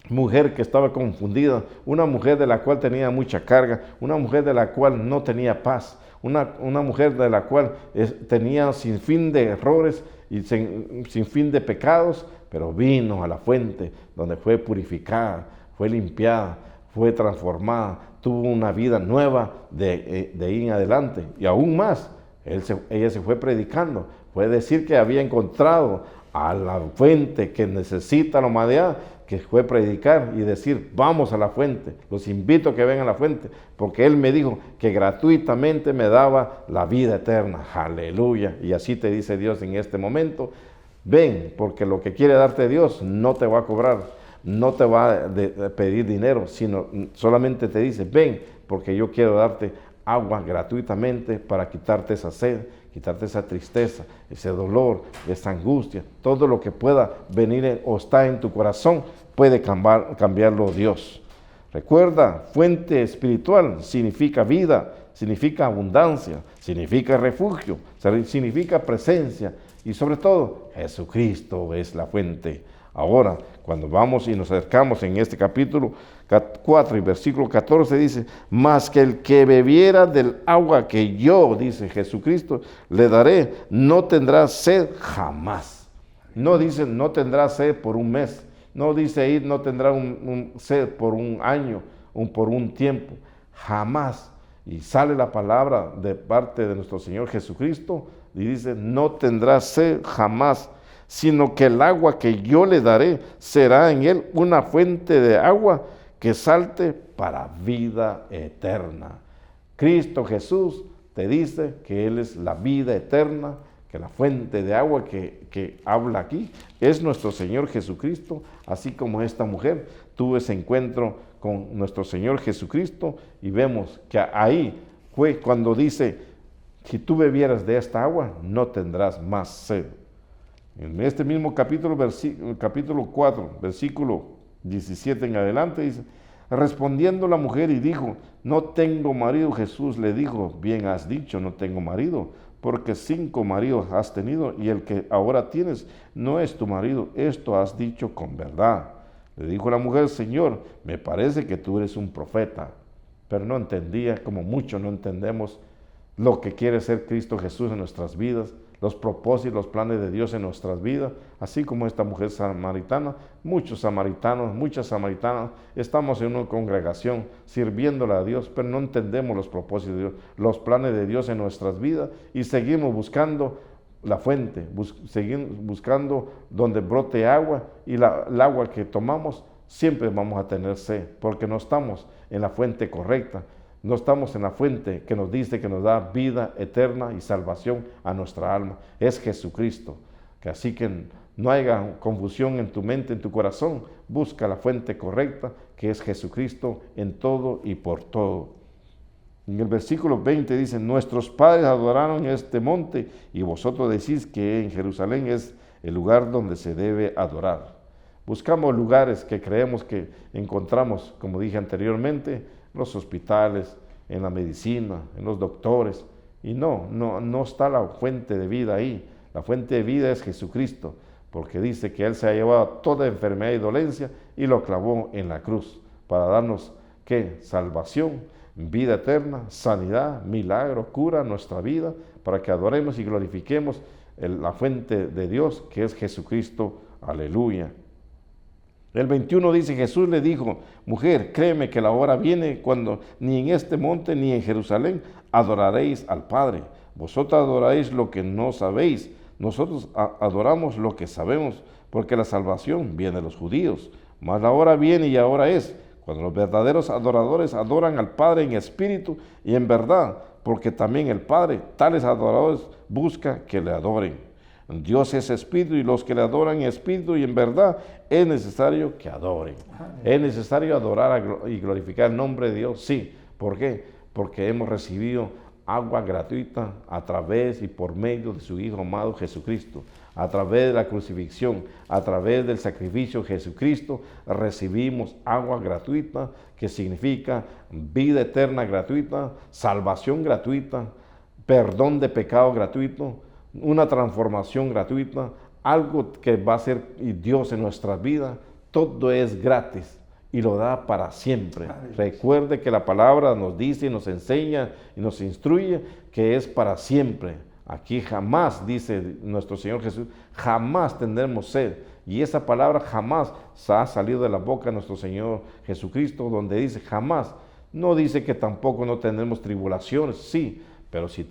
[SPEAKER 2] mujer que estaba confundida, una mujer de la cual tenía mucha carga, una mujer de la cual no tenía paz, una mujer de la cual tenía sin fin de errores y sin fin de pecados, pero vino a la fuente donde fue purificada, fue limpiada, fue transformada, tuvo una vida nueva de ahí en adelante. Y aún más, ella se fue predicando, fue decir que había encontrado a la fuente que necesita la humanidad, que fue predicar y decir, vamos a la fuente, los invito a que vengan a la fuente, porque Él me dijo que gratuitamente me daba la vida eterna. Aleluya. Y así te dice Dios en este momento, ven, porque lo que quiere darte Dios no te va a cobrar, no te va a pedir dinero, sino solamente te dice, ven, porque yo quiero darte agua gratuitamente para quitarte esa sed, quitarte esa tristeza, ese dolor, esa angustia, todo lo que pueda venir o está en tu corazón, puede cambiarlo Dios. Recuerda, fuente espiritual significa vida, significa abundancia, significa refugio, significa presencia y sobre todo, Jesucristo es la fuente. Ahora, cuando vamos y nos acercamos en este capítulo 4 y versículo 14 dice, mas que el que bebiera del agua que yo, dice Jesucristo, le daré, no tendrá sed jamás. No dice, no tendrá sed por un mes. No dice ahí, no tendrá sed por un año, por un tiempo. Jamás. Y sale la palabra de parte de nuestro Señor Jesucristo y dice, no tendrá sed jamás, sino que el agua que yo le daré será en él una fuente de agua que salte para vida eterna. Cristo Jesús te dice que Él es la vida eterna, que la fuente de agua que habla aquí es nuestro Señor Jesucristo, así como esta mujer tuvo ese encuentro con nuestro Señor Jesucristo y vemos que ahí fue cuando dice, si tú bebieras de esta agua, no tendrás más sed. En este mismo capítulo 4, versículo 17 en adelante, dice, respondiendo la mujer y dijo, no tengo marido. Jesús le dijo, bien has dicho, no tengo marido, porque 5 maridos has tenido y el que ahora tienes no es tu marido. Esto has dicho con verdad. Le dijo la mujer, Señor, me parece que tú eres un profeta. Pero no entendía, como muchos no entendemos, lo que quiere ser Cristo Jesús en nuestras vidas, los propósitos, los planes de Dios en nuestras vidas, así como esta mujer samaritana, muchas samaritanas, estamos en una congregación sirviéndole a Dios, pero no entendemos los propósitos de Dios, los planes de Dios en nuestras vidas y seguimos buscando la fuente, seguir buscando donde brote agua, y el agua que tomamos siempre vamos a tener sed, porque no estamos en la fuente correcta, no estamos en la fuente que nos dice que nos da vida eterna y salvación a nuestra alma. Es Jesucristo. Que así que no haya confusión en tu mente, en tu corazón. Busca la fuente correcta, que es Jesucristo en todo y por todo. En el versículo 20 dice: nuestros padres adoraron este monte, y vosotros decís que en Jerusalén es el lugar donde se debe adorar. Buscamos lugares que creemos que encontramos, como dije anteriormente, en los hospitales, en la medicina, en los doctores, y no está la fuente de vida ahí. La fuente de vida es Jesucristo, porque dice que Él se ha llevado toda enfermedad y dolencia y lo clavó en la cruz para darnos, ¿qué? Salvación, vida eterna, sanidad, milagro, cura nuestra vida, para que adoremos y glorifiquemos la fuente de Dios, que es Jesucristo. Aleluya. El 21 dice: Jesús le dijo: mujer, créeme que la hora viene cuando ni en este monte ni en Jerusalén adoraréis al Padre. Vosotros adoráis lo que no sabéis, nosotros adoramos lo que sabemos, porque la salvación viene de los judíos. Mas la hora viene y ahora es, cuando los verdaderos adoradores adoran al Padre en espíritu y en verdad, porque también el Padre, tales adoradores, busca que le adoren. Dios es espíritu, y los que le adoran en espíritu y en verdad es necesario que adoren. Es necesario adorar y glorificar el nombre de Dios, sí. ¿Por qué? Porque hemos recibido agua gratuita a través y por medio de su Hijo amado Jesucristo. A través de la crucifixión, a través del sacrificio de Jesucristo, recibimos agua gratuita, que significa vida eterna gratuita, salvación gratuita, perdón de pecado gratuito, una transformación gratuita, algo que va a hacer Dios en nuestras vidas. Todo es gratis y lo da para siempre. Recuerde que la palabra nos dice y nos enseña y nos instruye que es para siempre. Aquí jamás, dice nuestro Señor Jesús, jamás tendremos sed. Y esa palabra jamás ha salido de la boca de nuestro Señor Jesucristo, donde dice jamás. No dice que tampoco no tendremos tribulaciones, sí. Pero si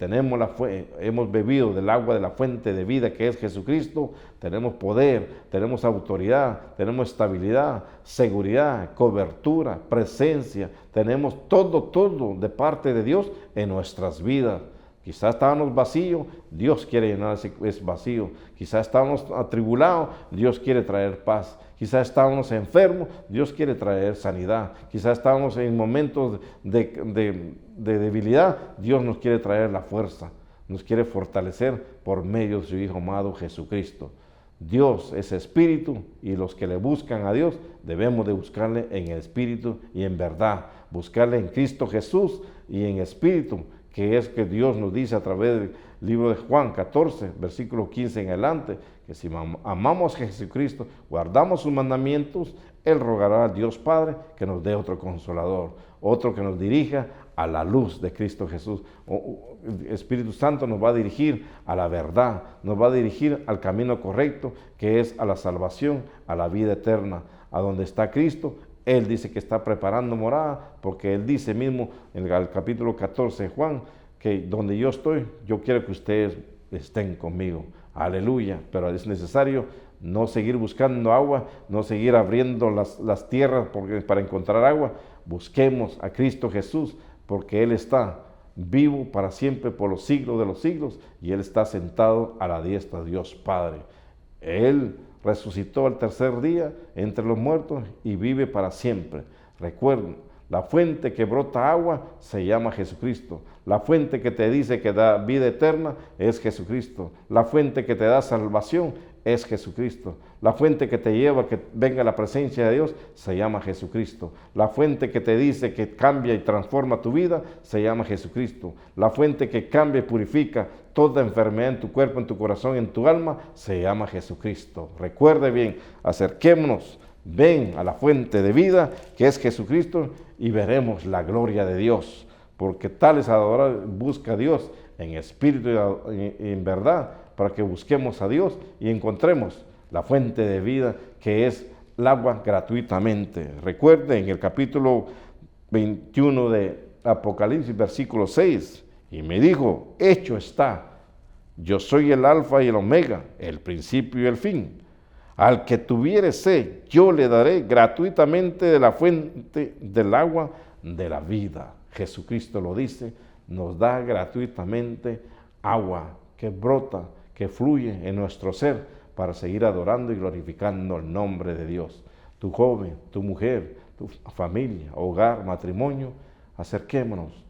[SPEAKER 2] hemos bebido del agua de la fuente de vida, que es Jesucristo, tenemos poder, tenemos autoridad, tenemos estabilidad, seguridad, cobertura, presencia. Tenemos todo de parte de Dios en nuestras vidas. Quizás estábamos vacíos, Dios quiere llenar ese vacío. Quizás estábamos atribulados, Dios quiere traer paz. Quizás estábamos enfermos, Dios quiere traer sanidad. Quizás estábamos en momentos de debilidad, Dios nos quiere traer la fuerza, nos quiere fortalecer por medio de su Hijo amado Jesucristo. Dios es espíritu, y los que le buscan a Dios debemos de buscarle en espíritu y en verdad. Buscarle en Cristo Jesús y en espíritu, que es que Dios nos dice a través del libro de Juan 14, versículo 15 en adelante, que si amamos a Jesucristo, guardamos sus mandamientos, Él rogará a Dios Padre que nos dé otro consolador, otro que nos dirija a la luz de Cristo Jesús. El Espíritu Santo nos va a dirigir a la verdad, nos va a dirigir al camino correcto, que es a la salvación, a la vida eterna, a donde está Cristo. Él dice que está preparando morada, porque Él dice mismo en el capítulo 14 de Juan, que donde yo estoy, yo quiero que ustedes estén conmigo. Aleluya. Pero es necesario no seguir buscando agua, no seguir abriendo las tierras para encontrar agua. Busquemos a Cristo Jesús, porque Él está vivo para siempre por los siglos de los siglos, y Él está sentado a la diestra de Dios Padre. Él resucitó al tercer día entre los muertos y vive para siempre. Recuerden, la fuente que brota agua se llama Jesucristo. La fuente que te dice que da vida eterna es Jesucristo. La fuente que te da salvación es Jesucristo. La fuente que te lleva a que venga la presencia de Dios se llama Jesucristo. La fuente que te dice que cambia y transforma tu vida se llama Jesucristo. La fuente que cambia y purifica toda enfermedad en tu cuerpo, en tu corazón, en tu alma, se llama Jesucristo. Recuerde bien, acerquémonos, ven a la fuente de vida que es Jesucristo, y veremos la gloria de Dios, porque tales adoradores busca a Dios en espíritu y en verdad, para que busquemos a Dios y encontremos la fuente de vida, que es el agua gratuitamente. Recuerde en el capítulo 21 de Apocalipsis, versículo 6, y me dijo, hecho está. Yo soy el alfa y el omega, el principio y el fin. Al que tuviere sed, yo le daré gratuitamente de la fuente del agua de la vida. Jesucristo lo dice, nos da gratuitamente agua que brota, que fluye en nuestro ser para seguir adorando y glorificando el nombre de Dios. Tu joven, tu mujer, tu familia, hogar, matrimonio, acerquémonos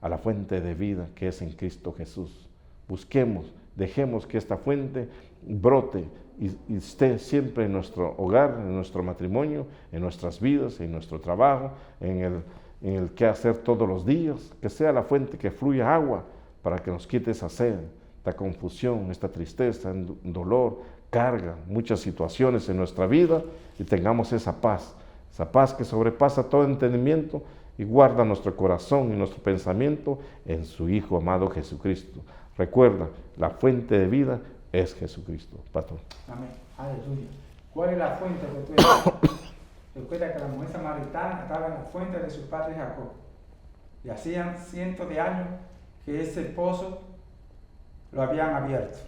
[SPEAKER 2] a la fuente de vida que es en Cristo Jesús. Busquemos, dejemos que esta fuente brote y esté siempre en nuestro hogar, en nuestro matrimonio, en nuestras vidas, en nuestro trabajo, en el que hacer todos los días, que sea la fuente que fluya agua para que nos quite esa sed, esta confusión, esta tristeza, dolor, carga, muchas situaciones en nuestra vida y tengamos esa paz que sobrepasa todo entendimiento y guarda nuestro corazón y nuestro pensamiento en su Hijo amado Jesucristo. Recuerda, la fuente de vida es Jesucristo. Pastor.
[SPEAKER 1] Amén. Aleluya. ¿Cuál es la fuente que tú eres? Recuerda que la mujer samaritana estaba en la fuente de su padre Jacob. Y hacían cientos de años que ese pozo lo habían abierto.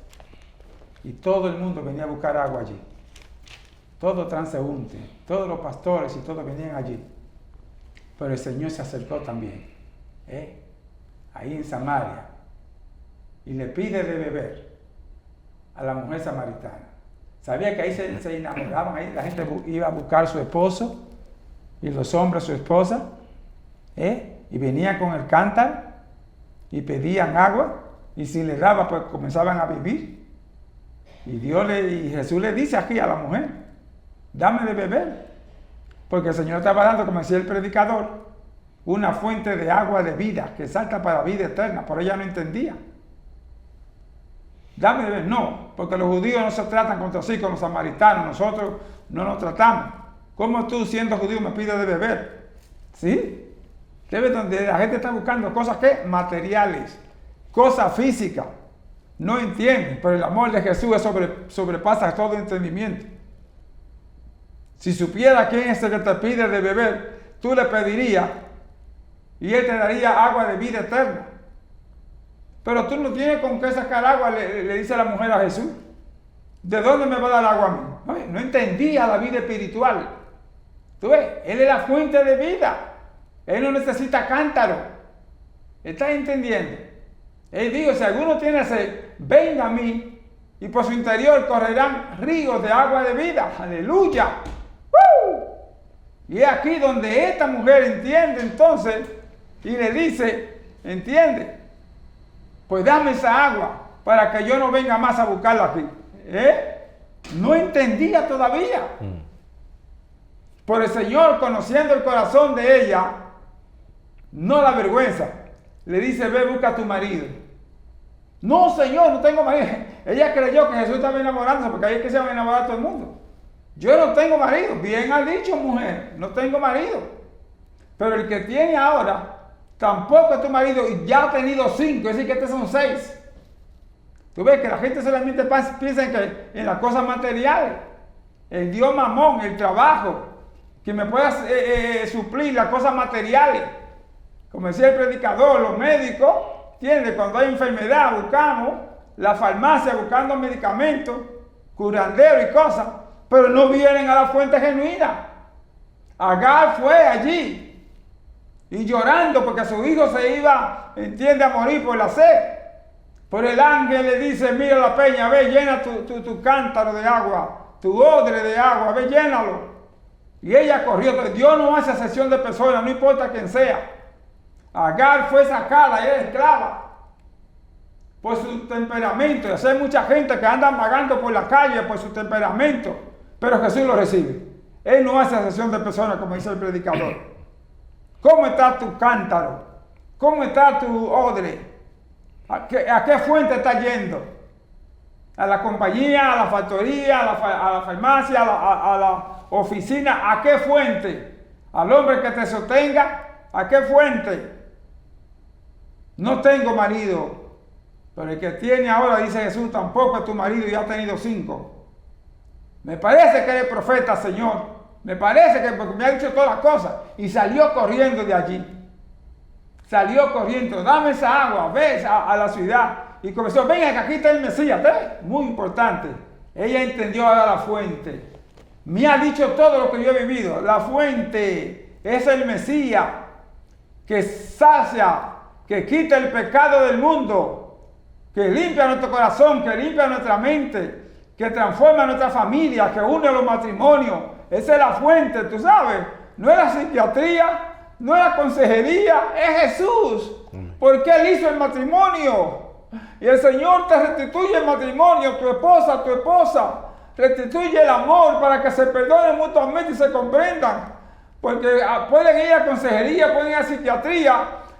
[SPEAKER 1] Y todo el mundo venía a buscar agua allí. Todo transeúnte, todos los pastores y todos venían allí. Pero el Señor se acercó también, ahí en Samaria, y le pide de beber a la mujer samaritana. Sabía que ahí se enamoraban, ahí la gente iba a buscar a su esposo y los hombres a su esposa, y venían con el cántaro y pedían agua, y si les daba pues comenzaban a vivir. Y Jesús le dice aquí a la mujer, dame de beber, porque el Señor estaba dando, como decía el predicador, una fuente de agua de vida que salta para la vida eterna, pero ella no entendía. Dame de beber, no, porque los judíos no se tratan contra sí con los samaritanos, nosotros no nos tratamos. ¿Cómo tú, siendo judío, me pides de beber? ¿Sí? Donde la gente está buscando cosas que materiales, cosas físicas. No entienden, pero el amor de Jesús sobrepasa todo entendimiento. Si supiera quién es el que te pide de beber, tú le pedirías y él te daría agua de vida eterna. Pero tú no tienes con qué sacar agua, le dice la mujer a Jesús. ¿De dónde me va a dar agua a mí? No entendía la vida espiritual. Tú ves, él es la fuente de vida. Él no necesita cántaro. ¿Estás entendiendo? Él dijo, si alguno tiene sed, venga a mí y por su interior correrán ríos de agua de vida. ¡Aleluya! Y es aquí donde esta mujer entiende entonces y le dice, ¿entiende? Pues dame esa agua para que yo no venga más a buscarla aquí. No entendía todavía. Por el Señor, conociendo el corazón de ella, no la vergüenza. Le dice, ve, busca a tu marido. No, Señor, no tengo marido. Ella creyó que Jesús estaba enamorándose, porque ahí es que se van a enamorar todo el mundo. Yo no tengo marido. Bien ha dicho, mujer, no tengo marido. Pero el que tiene ahora tampoco es tu marido y ya ha tenido 5, es decir, que estos son 6. Tú ves que la gente solamente piensa en las cosas materiales. El Dios mamón, el trabajo, que me pueda suplir las cosas materiales. Como decía el predicador, los médicos, ¿entiendes? Cuando hay enfermedad buscamos la farmacia buscando medicamentos, curanderos y cosas, pero no vienen a la fuente genuina. Agar fue allí y llorando porque su hijo se iba, entiende, a morir por la sed. Pero el ángel le dice, mira la peña, ve, llena tu cántaro de agua, tu odre de agua, ve, llénalo. Y ella corrió. Dios no hace excepción de personas, no importa quién sea. Agar fue sacada y era esclava por su temperamento. Y hay mucha gente que anda vagando por la calle por su temperamento, pero Jesús lo recibe. Él no hace excepción de personas, como dice el predicador. ¿Cómo está tu cántaro? ¿Cómo está tu odre? ¿A qué fuente está yendo? ¿A la compañía, a la factoría, a la farmacia, a la oficina? ¿A qué fuente? ¿Al hombre que te sostenga? ¿A qué fuente? No tengo marido, pero el que tiene ahora, dice Jesús, tampoco es tu marido y ha tenido 5. Me parece que eres profeta, Señor. Me parece que porque me ha dicho todas las cosas. Y salió corriendo de allí. Salió corriendo. Dame esa agua. Ves a la ciudad. y comenzó, venga, que aquí está el Mesías, ¿eh? Muy importante. Ella entendió ahora la fuente. Me ha dicho todo lo que yo he vivido. La fuente es el Mesías que sacia, que quita el pecado del mundo, que limpia nuestro corazón, que limpia nuestra mente, que transforma nuestra familia, que une los matrimonios. Esa es la fuente, tú sabes. No es la psiquiatría, no es la consejería, es Jesús. Porque Él hizo el matrimonio. Y el Señor te restituye el matrimonio, tu esposa. Restituye el amor para que se perdonen mutuamente y se comprendan. Porque pueden ir a consejería, pueden ir a psiquiatría.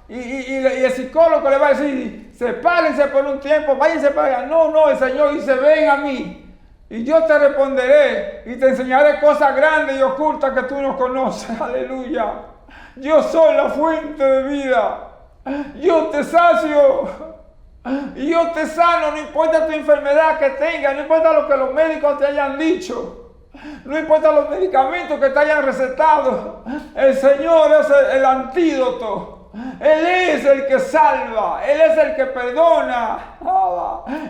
[SPEAKER 1] Y el psicólogo le va a decir, sepárense por un tiempo, váyanse para allá. No, el Señor dice, ven a mí. Y yo te responderé y te enseñaré cosas grandes y ocultas que tú no conoces. Aleluya. Yo soy la fuente de vida. Yo te sacio. Y yo te sano, no importa tu enfermedad que tengas, no importa lo que los médicos te hayan dicho. No importa los medicamentos que te hayan recetado. El Señor es el antídoto. Él es el que salva, Él es el que perdona,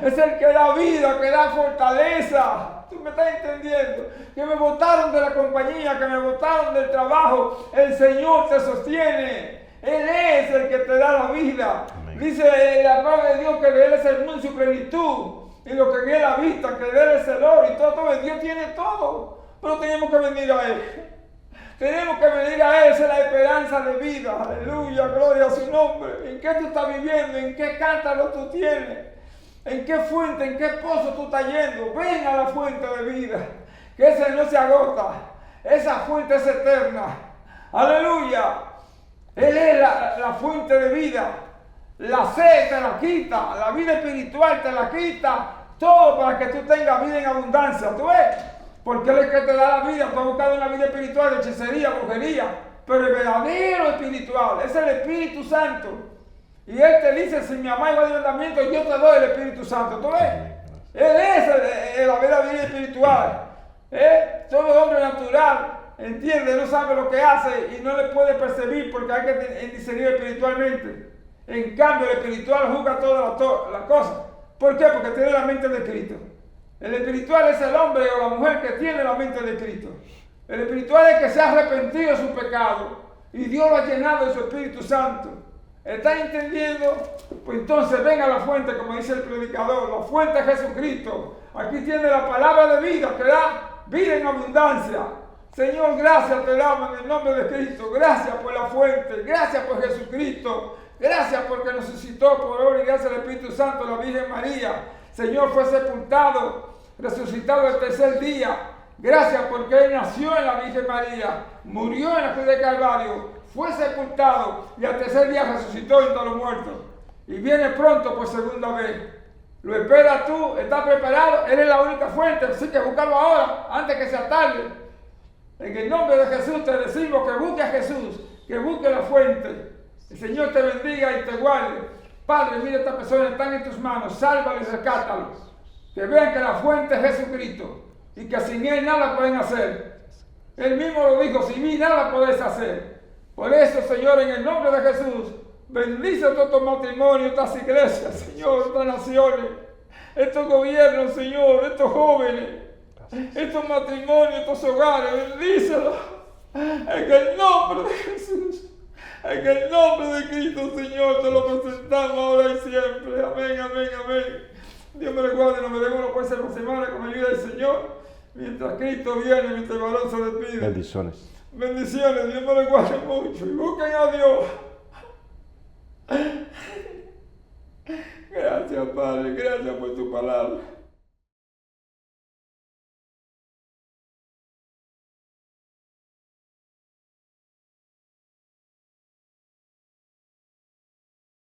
[SPEAKER 1] es el que da vida, que da fortaleza. ¿Tú me estás entendiendo? Que me botaron de la compañía, que me botaron del trabajo, el Señor te sostiene. Él es el que te da la vida. Amén. Dice la palabra de Dios que de Él es el mundo y su plenitud, y lo que en Él habita, que de Él es el oro y todo. Dios tiene todo, pero tenemos que venir a Él. Tenemos que venir a Él, esa es la esperanza de vida. Aleluya, gloria a su nombre. ¿En qué tú estás viviendo? ¿En qué cántaro tú tienes? ¿En qué fuente, en qué pozo tú estás yendo? Ven a la fuente de vida, que esa no se agota. Esa fuente es eterna. Aleluya. Él es la fuente de vida. La sed te la quita, la vida espiritual te la quita. Todo para que tú tengas vida en abundancia. ¿Tú ves? Porque Él es el que te da la vida. Tú has buscado una vida espiritual de hechicería, brujería. Pero el verdadero espiritual es el Espíritu Santo. Y Él te dice, si me amáis con el mandamiento, yo te doy el Espíritu Santo. ¿Tú ves? Él es la verdadera vida espiritual. Todo hombre natural, entiende, no sabe lo que hace y no le puede percibir porque hay que discernir espiritualmente. En cambio, el espiritual juzga todas las cosas. ¿Por qué? Porque tiene la mente de Cristo. El espiritual es el hombre o la mujer que tiene la mente de Cristo. El espiritual es que se ha arrepentido de su pecado y Dios lo ha llenado de su Espíritu Santo. ¿Estás entendiendo? Pues entonces ven a la fuente, como dice el predicador. La fuente es Jesucristo. Aquí tiene la palabra de vida que da vida en abundancia. Señor, gracias te damos en el nombre de Cristo. Gracias por la fuente. Gracias por Jesucristo. Gracias porque nos suscitó por obra y gracias al Espíritu Santo, la Virgen María. Señor, fue sepultado, resucitado el tercer día. Gracias porque Él nació en la Virgen María, murió en la cruz de Calvario, fue sepultado y al tercer día resucitó entre los muertos. Y viene pronto por segunda vez. ¿Lo esperas tú? ¿Estás preparado? Él es la única fuente, así que búscalo ahora, antes que sea tarde. En el nombre de Jesús te decimos que busque a Jesús, que busque la fuente. El Señor te bendiga y te guarde. Padre, mira, estas personas están en tus manos, sálvalos y rescátalos. Que vean que la fuente es Jesucristo y que sin Él nada pueden hacer. Él mismo lo dijo, sin mí nada podéis hacer. Por eso, Señor, en el nombre de Jesús, bendice todos estos matrimonios, estas iglesias, Señor, estas naciones, estos gobiernos, Señor, estos jóvenes, estos matrimonios, estos hogares, bendícelos. En el nombre de Jesús. En el nombre de Cristo, Señor, te lo presentamos ahora y siempre. Amén, amén, amén. Dios me recuerde, no me dé una próxima semana con la ayuda del Señor. Mientras Cristo viene, mientras el varón se despide.
[SPEAKER 2] Bendiciones.
[SPEAKER 1] Bendiciones, Dios me recuerde mucho. Y busquen a Dios. Gracias, Padre, gracias por tu palabra.